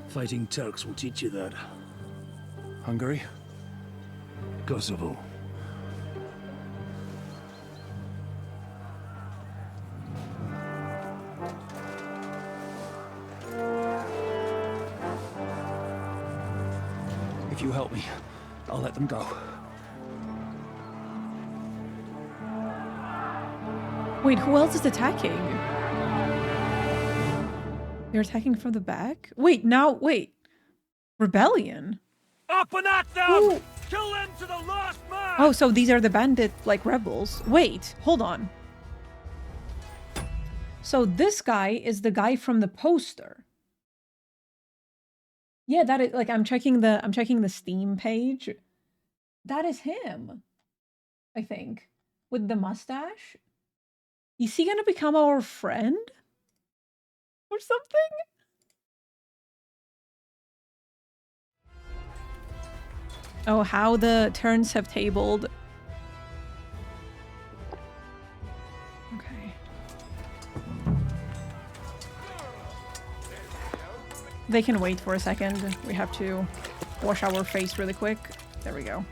S21: Fighting Turks will teach you that.
S16: Hungary?
S21: Kosovo.
S16: If you help me, I'll let them go.
S1: Wait, who else is attacking? They're attacking from the back? Wait, wait. Rebellion?
S13: Up and at them!
S1: Ooh.
S13: Kill them to the last man!
S1: Oh, so these are the bandit, like, rebels. Wait, hold on. So this guy is the guy from the poster. Yeah, that is, like, I'm checking the Steam page. That is him, I think, with the mustache. Is he gonna become our friend? Or something? Oh, how the turns have tabled. Okay. They can wait for a second. We have to wash our face really quick. There we go.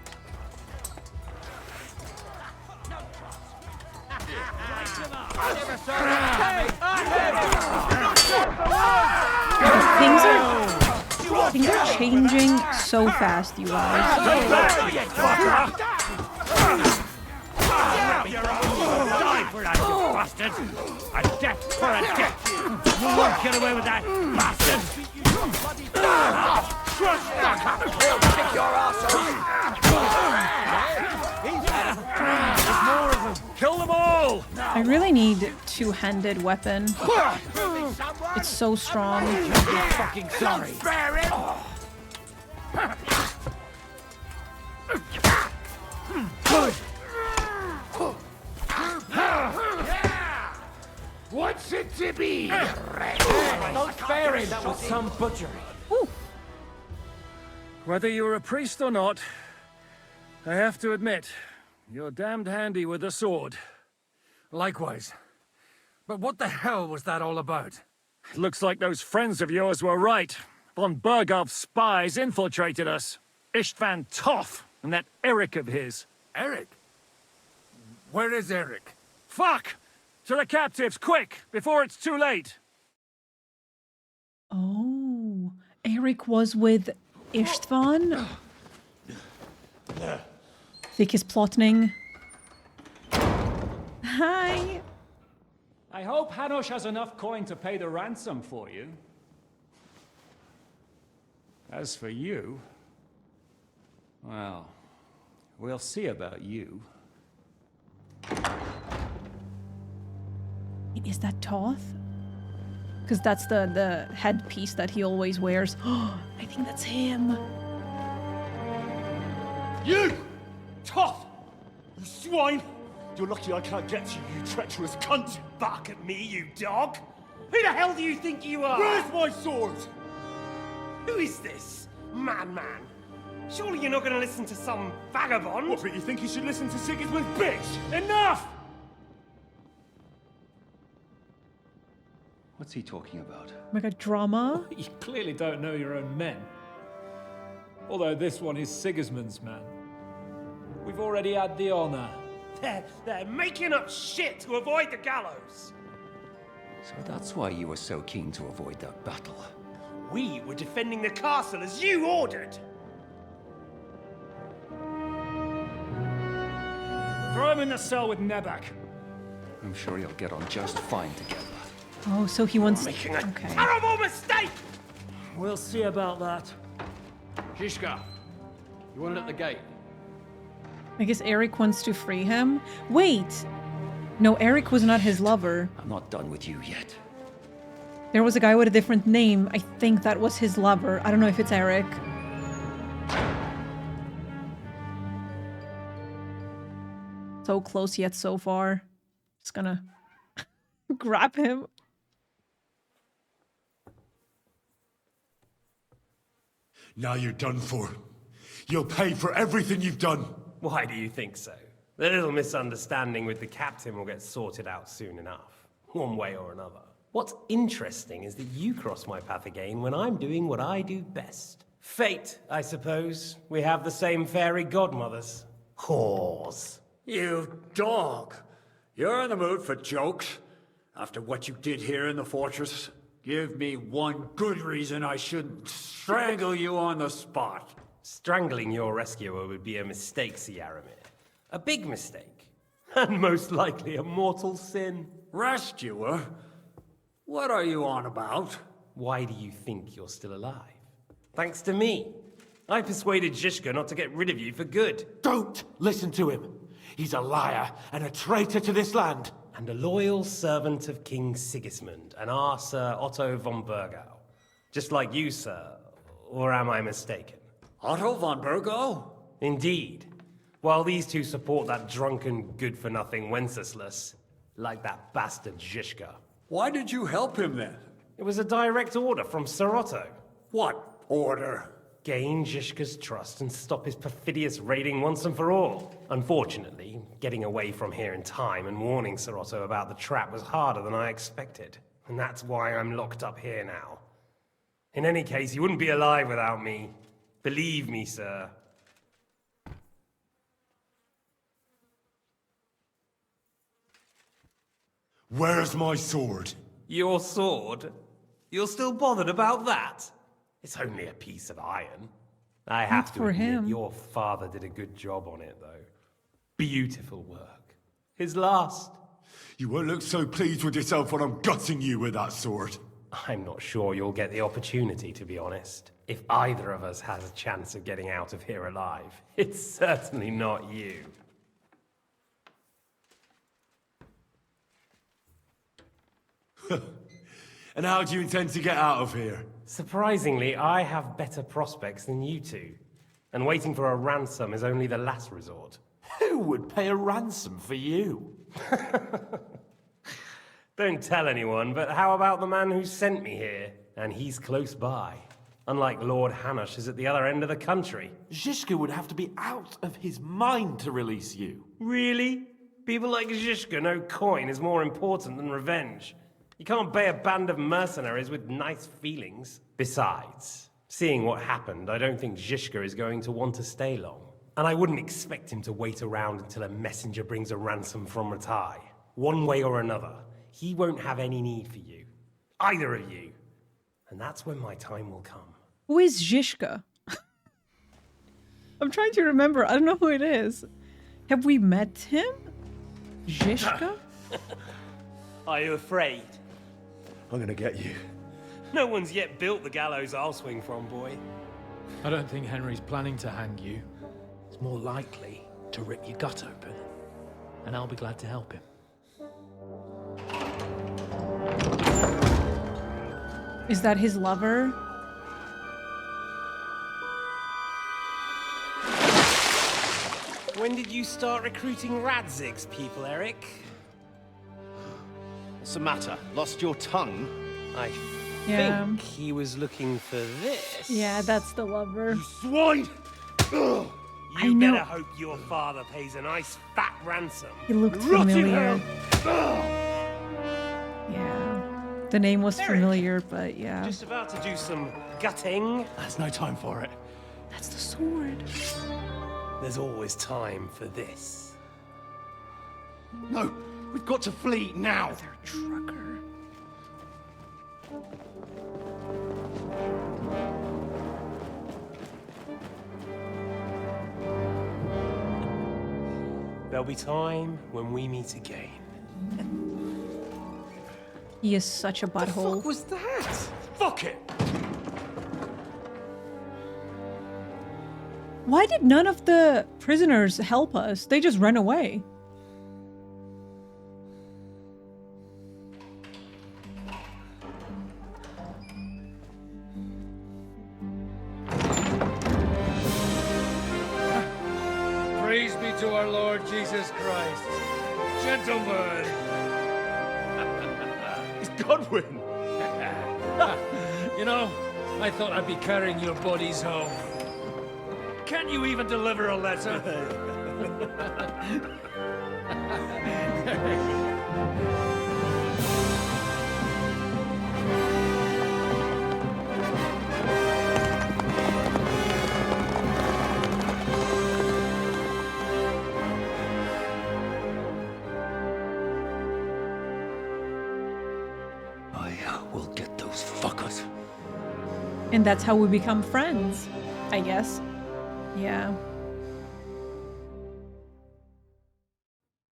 S1: Things are changing so fast, you guys.
S19: Die for that, you bastard! A death for a death! You won't get away with that, bastard! Crush that! Kick your There's more of them! Kill them all!
S1: I really need a two-handed weapon. It's so strong.
S19: You're fucking sorry.
S9: Good. What's it to be?
S19: Don't spare him. That was some butchery.
S16: Whether you're a priest or not, I have to admit, you're damned handy with a sword.
S5: Likewise. But what the hell was that all about?
S16: It looks like those friends of yours were right. Von Bergov's spies infiltrated us. Istvan Toth and that Eric of his.
S5: Eric? Where is Eric?
S16: Fuck! To the captives, quick, before it's too late!
S1: Oh, Eric was with Istvan? Think he's plotting. Hi!
S11: I hope Hanush has enough coin to pay the ransom for you. As for you, well, we'll see about you.
S1: Is that Toth? Because that's the headpiece that he always wears. Oh, I think that's him.
S20: You! Toth! You swine! You're lucky I can't get you, you treacherous cunt! Bark at me, you dog! Who the hell do you think you are? Where's my sword? Who is this? Man. Surely you're not gonna listen to some vagabond? What, but you think you should listen to Sigismund's bitch? Enough!
S11: What's he talking about?
S1: Oh my god, drama?
S11: You clearly don't know your own men. Although this one is Sigismund's man. We've already had the honor.
S20: They're making up shit to avoid the gallows!
S11: So that's why you were so keen to avoid that battle.
S20: We were defending the castle as you ordered!
S11: Throw him in the cell with Nebak. I'm sure you'll get on just fine together.
S1: Oh, so he wants...
S20: Making a terrible mistake!
S11: We'll see about that.
S22: Zizka, you want it at the gate?
S1: I guess Eric wants to free him. Wait! No, Eric was not his lover.
S11: I'm not done with you yet.
S1: There was a guy with a different name. I think that was his lover. I don't know if it's Eric. So close yet so far. Just gonna grab him.
S18: Now you're done for. You'll pay for everything you've done.
S23: Why do you think so? The little misunderstanding with the captain will get sorted out soon enough, one way or another. What's interesting is that you cross my path again when I'm doing what I do best. Fate, I suppose. We have the same fairy godmothers. Whores.
S24: You dog! You're in the mood for jokes? After what you did here in the fortress? Give me one good reason I shouldn't strangle you on the spot.
S23: Strangling your rescuer would be a mistake, Yaramir. A big mistake. And most likely a mortal sin.
S24: Rescuer? What are you on about?
S23: Why do you think you're still alive? Thanks to me. I persuaded Zizka not to get rid of you for good.
S20: Don't listen to him. He's a liar and a traitor to this land.
S23: And a loyal servant of King Sigismund and our Sir Otto von Bergau. Just like you, sir. Or am I mistaken?
S24: Otto von Bergau?
S23: Indeed. While these two support that drunken, good-for-nothing Wenceslas, like that bastard Zizka.
S24: Why did you help him then?
S23: It was a direct order from Sir Otto.
S24: What order?
S23: Gain Zizka's trust and stop his perfidious raiding once and for all. Unfortunately, getting away from here in time and warning Sir Otto about the trap was harder than I expected. And that's why I'm locked up here now. In any case, you wouldn't be alive without me. Believe me, sir.
S18: Where's my sword?
S23: Your sword? You're still bothered about that? It's only a piece of iron. I have
S1: Not
S23: to
S1: for
S23: admit,
S1: him.
S23: your father did a good job on it, though. Beautiful work. His last.
S18: You won't look so pleased with yourself when I'm gutting you with that sword.
S23: I'm not sure you'll get the opportunity, to be honest. If either of us has a chance of getting out of here alive, it's certainly not you.
S18: And how do you intend to get out of here?
S23: Surprisingly, I have better prospects than you two. And waiting for a ransom is only the last resort.
S2: Who would pay a ransom for you?
S23: Don't tell anyone, but how about the man who sent me here? And he's close by. Unlike Lord Hanush is at the other end of the country.
S2: Zhishka would have to be out of his mind to release you.
S23: Really? People like Zhishka know coin is more important than revenge. You can't pay a band of mercenaries with nice feelings. Besides, seeing what happened, I don't think Zhishka is going to want to stay long. And I wouldn't expect him to wait around until a messenger brings a ransom from Ratai. One way or another, he won't have any need for you. Either of you. And that's when my time will come.
S1: Who is Zhishka? I'm trying to remember. I don't know who it is. Have we met him? Zhishka?
S23: Are you afraid?
S6: I'm gonna get you.
S23: No one's yet built the gallows I'll swing from, boy.
S11: I don't think Henry's planning to hang you. It's more likely to rip your gut open. And I'll be glad to help him.
S1: Is that his lover?
S23: When did you start recruiting Radzig's people, Eric?
S17: What's the matter? Lost your tongue?
S23: I
S1: Yeah.
S23: think he was looking for this.
S1: Yeah, that's the lover.
S23: Swine!
S1: I
S23: You
S1: know.
S23: better hope your father pays a nice fat ransom.
S1: He looked
S23: Rotting
S1: familiar.
S23: hell!
S1: Yeah. The name was familiar, but yeah.
S23: Just about to do some gutting.
S2: There's no time for it.
S1: That's the sword.
S23: There's always time for this.
S2: No, we've got to flee now.
S1: Trucker.
S23: There'll be time when we meet again.
S1: He is such a butthole.
S23: What was that? Fuck it!
S1: Why did none of the prisoners help us? They just ran away.
S19: Praise be to our Lord Jesus Christ. Gentlemen!
S10: It's Godwin!
S19: You know, I thought I'd be carrying your bodies home. Can't you even deliver a letter?
S2: I will get those fuckers.
S1: And that's how we become friends, I guess. Yeah.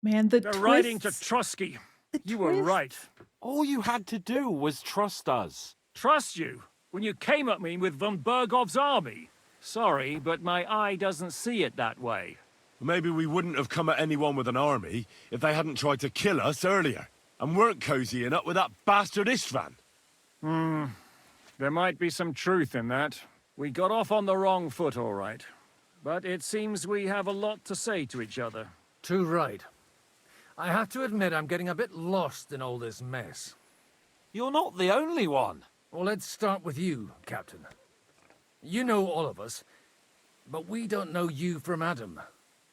S1: Man, the
S16: They're riding to
S1: twists.
S16: Trotsky. You were
S1: twist.
S16: right.
S2: All you had to do was trust us.
S16: Trust you when you came at me with von Bergov's army. Sorry, but my eye doesn't see it that way.
S18: Maybe we wouldn't have come at anyone with an army if they hadn't tried to kill us earlier and weren't cozying up with that bastard Istvan.
S16: There might be some truth in that. We got off on the wrong foot, all right. But it seems we have a lot to say to each other.
S5: Too right. I have to admit I'm getting a bit lost in all this mess.
S2: You're not the only one.
S5: Well, let's start with you, Captain. You know all of us, but we don't know you from Adam.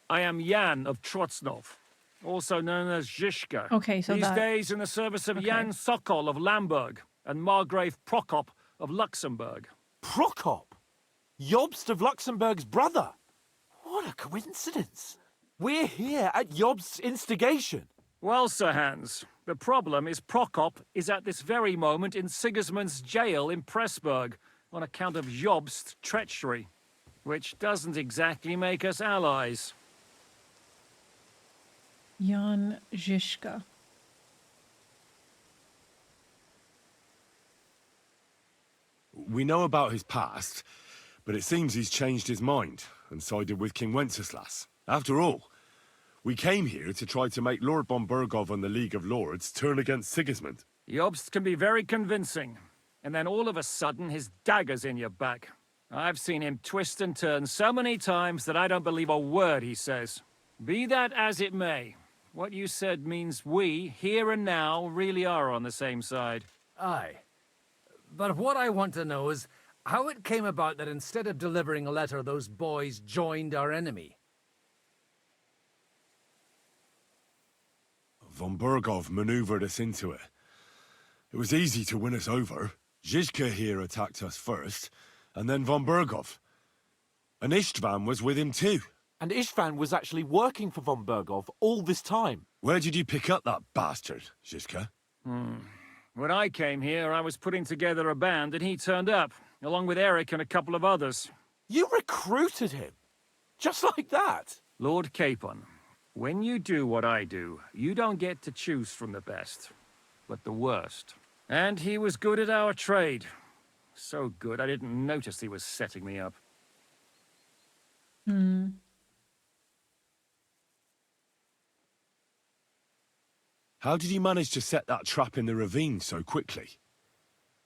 S16: I am Jan of Trotsnov, also known as Zhishka.
S1: Okay, so
S16: These
S1: that-
S16: days in the service of
S1: Okay.
S16: Jan Sokol of Lamberg and Margrave Prokop of Luxembourg.
S20: Prokop? Jobst of Luxembourg's brother? What a coincidence. We're here at Jobst's instigation.
S16: Well, Sir Hans, the problem is Prokop is at this very moment in Sigismund's jail in Pressburg on account of Jobst's treachery, which doesn't exactly make us allies.
S1: Jan Žižka.
S18: We know about his past, but it seems he's changed his mind and sided with King Wenceslas. After all, we came here to try to make Lord von Burgov and the League of Lords turn against Sigismund.
S16: Jobst can be very convincing, and then all of a sudden his dagger's in your back. I've seen him twist and turn so many times that I don't believe a word he says. Be that as it may, what you said means we, here and now, really are on the same side.
S5: Aye. But what I want to know is how it came about that instead of delivering a letter, those boys joined our enemy.
S18: Von Burgov maneuvered us into it. It was easy to win us over. Žižka here attacked us first, and then von Burgov. And Istvan was with him too.
S20: And Istvan was actually working for von Burgov all this time.
S18: Where did you pick up that bastard, Žižka?
S16: When I came here, I was putting together a band, and he turned up, along with Eric and a couple of others.
S20: You recruited him? Just like that?
S16: Lord Capon, when you do what I do, you don't get to choose from the best, but the worst. And he was good at our trade. So good, I didn't notice he was setting me up.
S18: How did you manage to set that trap in the ravine so quickly?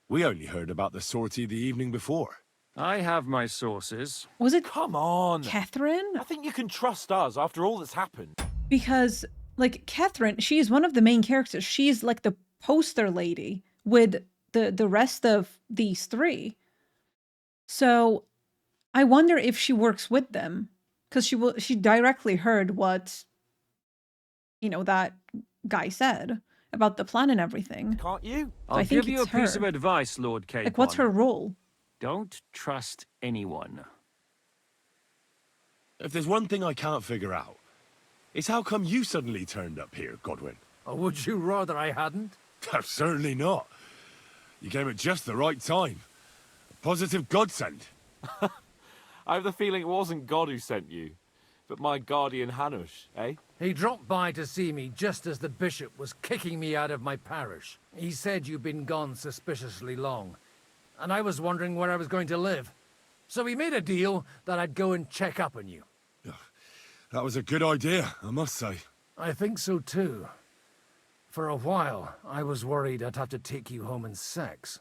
S18: We only heard about the sortie the evening before.
S16: I have my sources.
S1: Was it
S20: Come on,
S1: Catherine?
S20: I think you can trust us after all that's happened.
S1: Because, like, Catherine, she's one of the main characters. She's like the poster lady with the rest of these three. So I wonder if she works with them. Because she directly heard what, that guy said about the plan and everything.
S20: Can't you?
S16: I'll give you a piece of advice, Lord Capon.
S1: Like, what's her role?
S16: Don't trust anyone.
S18: If there's one thing I can't figure out, it's how come you suddenly turned up here, Godwin?
S5: Or would you rather I hadn't?
S18: Certainly not. You came at just the right time. A positive godsend.
S20: I have the feeling it wasn't God who sent you, but my guardian Hanush, eh?
S5: He dropped by to see me just as the bishop was kicking me out of my parish. He said you'd been gone suspiciously long, and I was wondering where I was going to live. So we made a deal that I'd go and check up on you.
S18: That was a good idea, I must say.
S5: I think so too. For a while, I was worried I'd have to take you home in sex.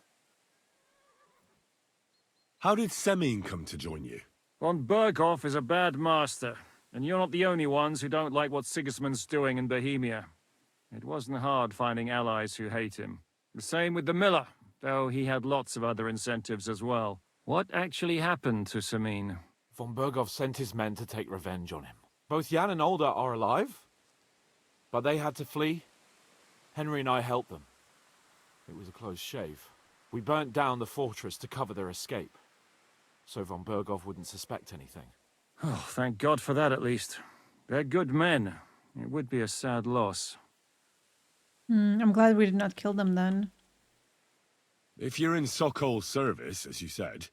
S18: How did Semyon come to join you?
S16: Von Burgov is a bad master, and you're not the only ones who don't like what Sigismund's doing in Bohemia. It wasn't hard finding allies who hate him. The same with the miller, though he had lots of other incentives as well. What actually happened to Semyon?
S20: Von Burgov sent his men to take revenge on him. Both Jan and Olda are alive, but they had to flee. Henry and I helped them. It was a close shave. We burnt down the fortress to cover their escape, so von Burgov wouldn't suspect anything.
S16: Oh, thank God for that, at least. They're good men. It would be a sad loss.
S1: I'm glad we did not kill them then.
S18: If you're in Sokol's service, as you said,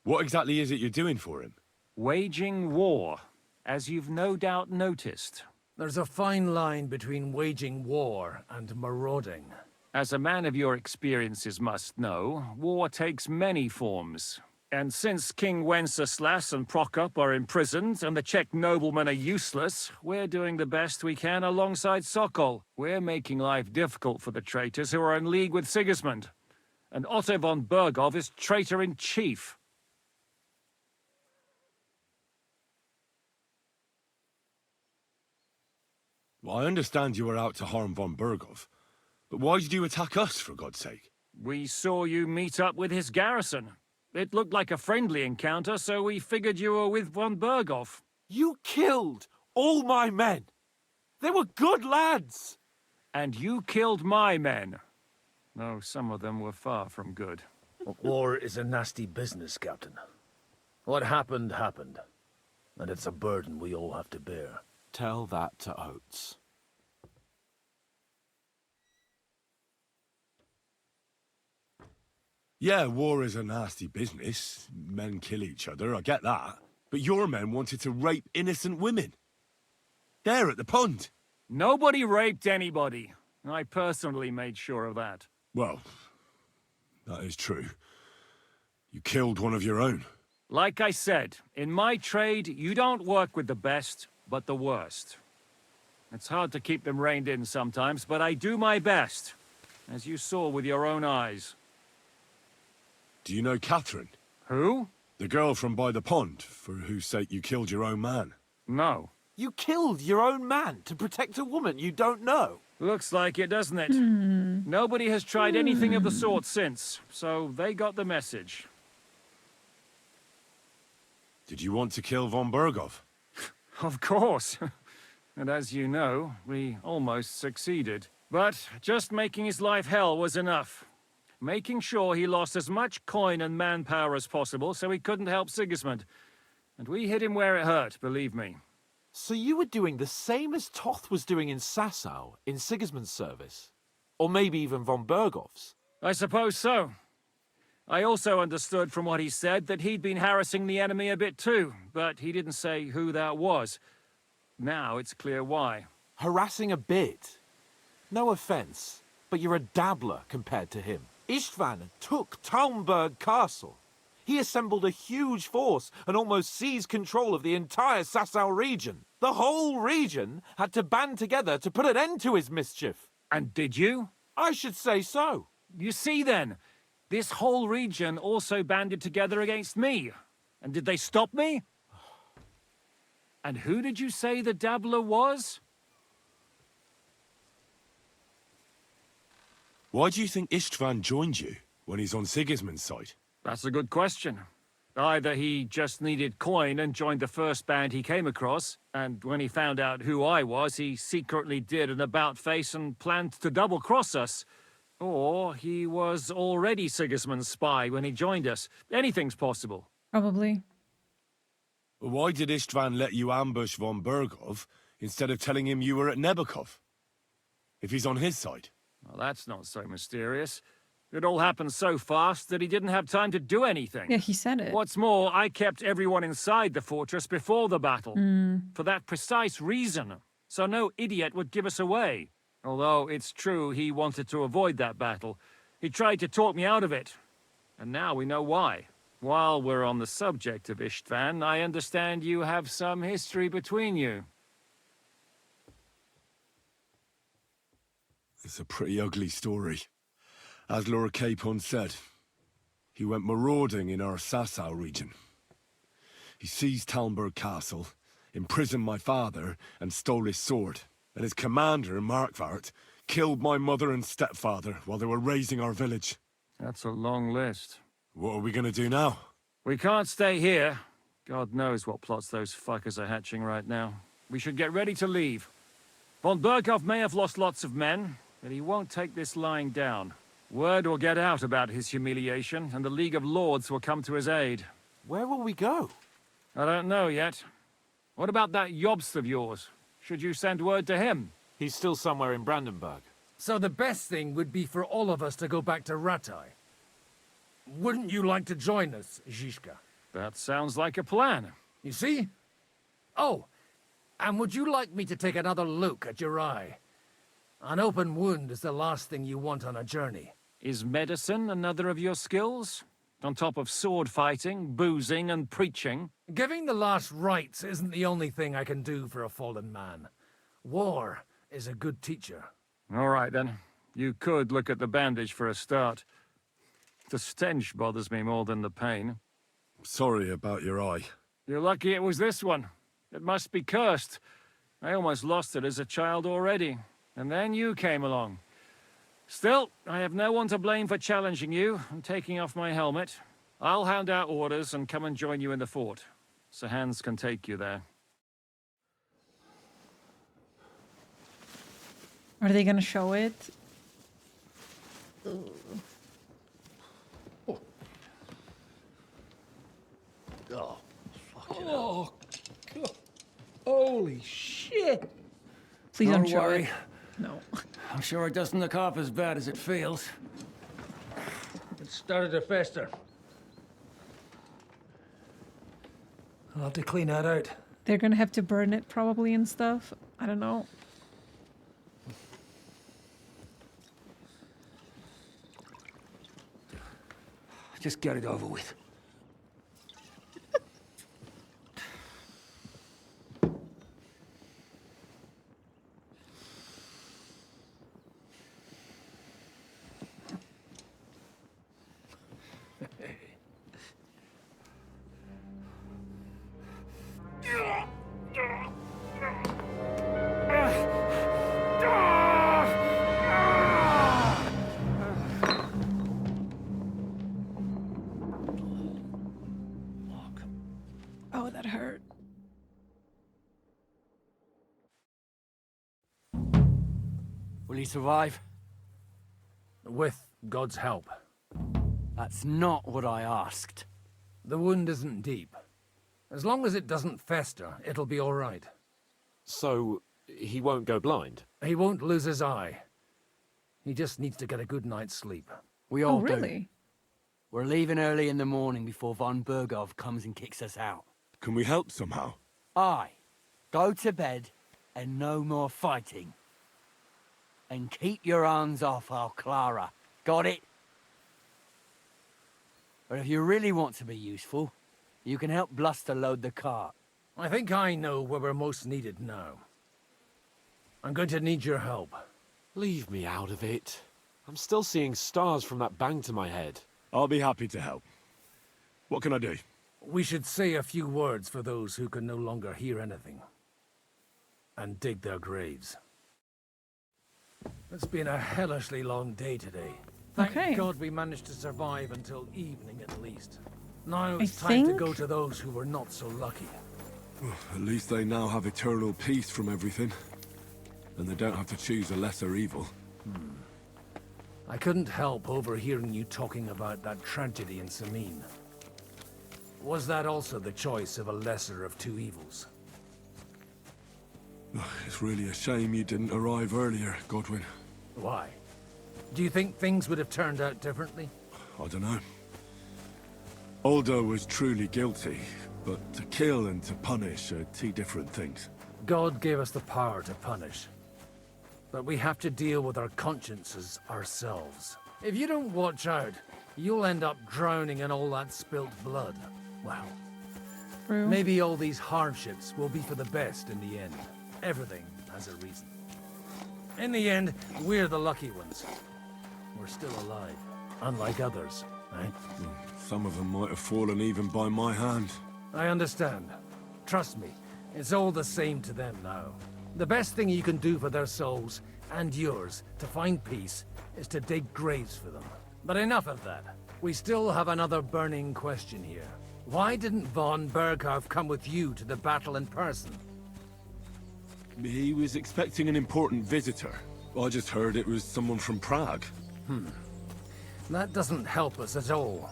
S18: what exactly is it you're doing for him?
S16: Waging war, as you've no doubt noticed.
S5: There's a fine line between waging war and marauding.
S16: As a man of your experiences must know, war takes many forms. And since King Wenceslas and Prokop are imprisoned and the Czech noblemen are useless, we're doing the best we can alongside Sokol. We're making life difficult for the traitors who are in league with Sigismund. And Otto von Burgov is traitor-in-chief.
S18: Well, I understand you were out to harm von Burgov, but why did you attack us, for God's sake?
S16: We saw you meet up with his garrison. It looked like a friendly encounter, so we figured you were with von Burgov.
S20: You killed all my men! They were good lads!
S16: And you killed my men. Though some of them were far from good.
S5: War is a nasty business, Captain. What happened, happened. And it's a burden we all have to bear.
S3: Tell that to Oates.
S18: Yeah, war is a nasty business. Men kill each other, I get that. But your men wanted to rape innocent women. There at the pond.
S16: Nobody raped anybody. I personally made sure of that.
S18: Well, that is true. You killed one of your own.
S16: Like I said, in my trade, you don't work with the best, but the worst. It's hard to keep them reined in sometimes, but I do my best, as you saw with your own eyes.
S18: Do you know Catherine?
S16: Who?
S18: The girl from by the pond, for whose sake you killed your own man.
S16: No.
S3: You killed your own man to protect a woman you don't know.
S16: Looks like it, doesn't it? Nobody has tried anything of the sort since, so they got the message.
S18: Did you want to kill von Berghoff?
S16: Of course. And as you know, we almost succeeded. But just making his life hell was enough. Making sure he lost as much coin and manpower as possible so he couldn't help Sigismund. And we hit him where it hurt, believe me.
S3: So you were doing the same as Toth was doing in Sasau, in Sigismund's service? Or maybe even von Berghoff's?
S16: I suppose so. I also understood from what he said that he'd been harassing the enemy a bit too, but he didn't say who that was. Now it's clear why.
S3: Harassing a bit? No offense, but you're a dabbler compared to him. Istvan took Talmberg Castle. He assembled a huge force and almost seized control of the entire Sasau region. The whole region had to band together to put an end to his mischief.
S16: And did you?
S3: I should say so.
S16: You see then, this whole region also banded together against me. And did they stop me? And who did you say the dabbler was?
S18: Why do you think Istvan joined you when he's on Sigismund's side?
S16: That's a good question. Either he just needed coin and joined the first band he came across, and when he found out who I was, he secretly did an about-face and planned to double-cross us. Or he was already Sigismund's spy when he joined us. Anything's possible.
S1: Probably.
S18: Why did Istvan let you ambush von Berghoff instead of telling him you were at Nebukov? If he's on his side.
S16: Well, that's not so mysterious. It all happened so fast that he didn't have time to do anything.
S1: Yeah, he said it.
S16: What's more, I kept everyone inside the fortress before the battle. For that precise reason. So no idiot would give us away. Although it's true he wanted to avoid that battle. He tried to talk me out of it. And now we know why. While we're on the subject of Istvan, I understand you have some history between you.
S18: It's a pretty ugly story. As Lord Capon said, he went marauding in our Sasau region. He seized Talmberg Castle, imprisoned my father, and stole his sword. And his commander, Markvart, killed my mother and stepfather while they were raising our village.
S16: That's a long list.
S18: What are we gonna do now?
S16: We can't stay here. God knows what plots those fuckers are hatching right now. We should get ready to leave. Von Berghoff may have lost lots of men, but he won't take this lying down. Word will get out about his humiliation, and the League of Lords will come to his aid.
S3: Where will we go?
S16: I don't know yet. What about that Jobst of yours? Should you send word to him?
S3: He's still somewhere in Brandenburg.
S5: So the best thing would be for all of us to go back to Ratai. Wouldn't you like to join us, Zizka?
S16: That sounds like a plan.
S5: You see? Oh, and would you like me to take another look at your eye? An open wound is the last thing you want on a journey.
S16: Is medicine another of your skills? On top of sword fighting, boozing, and preaching?
S5: Giving the last rites isn't the only thing I can do for a fallen man. War is a good teacher.
S16: All right, then. You could look at the bandage for a start. The stench bothers me more than the pain.
S18: Sorry about your eye.
S16: You're lucky it was this one. It must be cursed. I almost lost it as a child already. And then you came along. Still, I have no one to blame for challenging you and taking off my helmet. I'll hand out orders and come and join you in the fort. Sir Hans can take you there.
S1: Are they gonna show it?
S5: Oh, God. Holy shit!
S1: Please don't
S21: Don't
S1: show
S21: worry.
S1: it. No.
S21: I'm sure it doesn't look half as bad as it feels.
S5: It started to fester. I'll have to clean that out.
S1: They're gonna have to burn it probably and stuff. I don't know.
S21: Just get it over with.
S1: Oh, that hurt.
S21: Will he survive?
S5: With God's help.
S21: That's not what I asked.
S5: The wound isn't deep. As long as it doesn't fester, it'll be all right.
S3: So, he won't go blind?
S5: He won't lose his eye. He just needs to get a good night's sleep.
S21: We all do.
S1: Really?
S21: We're leaving early in the morning before von Burgov comes and kicks us out.
S18: Can we help somehow?
S21: Aye. Go to bed and no more fighting. And keep your hands off our Clara. Got it? But if you really want to be useful, you can help Bluster load the cart.
S5: I think I know where we're most needed now. I'm going to need your help.
S3: Leave me out of it. I'm still seeing stars from that bang to my head.
S18: I'll be happy to help. What can I do?
S5: We should say a few words for those who can no longer hear anything. And dig their graves. It's been a hellishly long day today. Thank God we managed to survive until evening at least. Now it's time to go to those who were not so lucky.
S18: At least they now have eternal peace from everything. And they don't have to choose a lesser evil.
S5: I couldn't help overhearing you talking about that tragedy in Samin. Was that also the choice of a lesser of two evils?
S18: It's really a shame you didn't arrive earlier, Godwin.
S5: Why? Do you think things would have turned out differently?
S18: I don't know. Aldo was truly guilty, but to kill and to punish are two different things.
S5: God gave us the power to punish. But we have to deal with our consciences ourselves. If you don't watch out, you'll end up drowning in all that spilt blood. Well, maybe all these hardships will be for the best in the end. Everything has a reason. In the end, we're the lucky ones. We're still alive, unlike others, right?
S18: Some of them might have fallen even by my hand.
S5: I understand. Trust me, it's all the same to them now. The best thing you can do for their souls, and yours, to find peace, is to dig graves for them. But enough of that. We still have another burning question here. Why didn't von Berghoff come with you to the battle in person?
S18: He was expecting an important visitor. I just heard it was someone from Prague.
S5: That doesn't help us at all.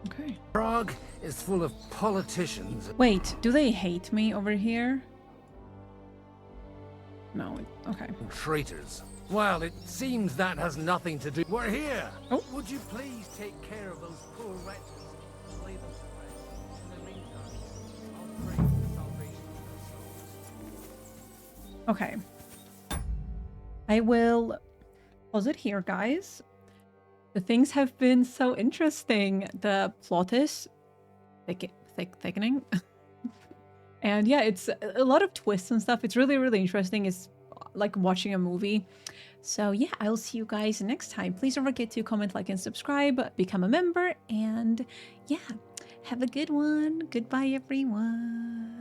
S1: Okay.
S5: Prague is full of politicians.
S1: Wait, do they hate me over here? No, okay.
S5: And traitors. Well, it seems that has nothing to do. We're here!
S1: Oh.
S5: Would you please take care of those poor wretches and lay them to rest? In the meantime, I'll pray for the salvation of their souls.
S1: Okay. I will pause it here, guys. The things have been so interesting. The plot is thickening. And yeah, it's a lot of twists and stuff. It's really, really interesting. It's like watching a movie. So yeah, I'll see you guys next time. Please don't forget to comment, like, and subscribe, become a member, and yeah, have a good one. Goodbye, everyone.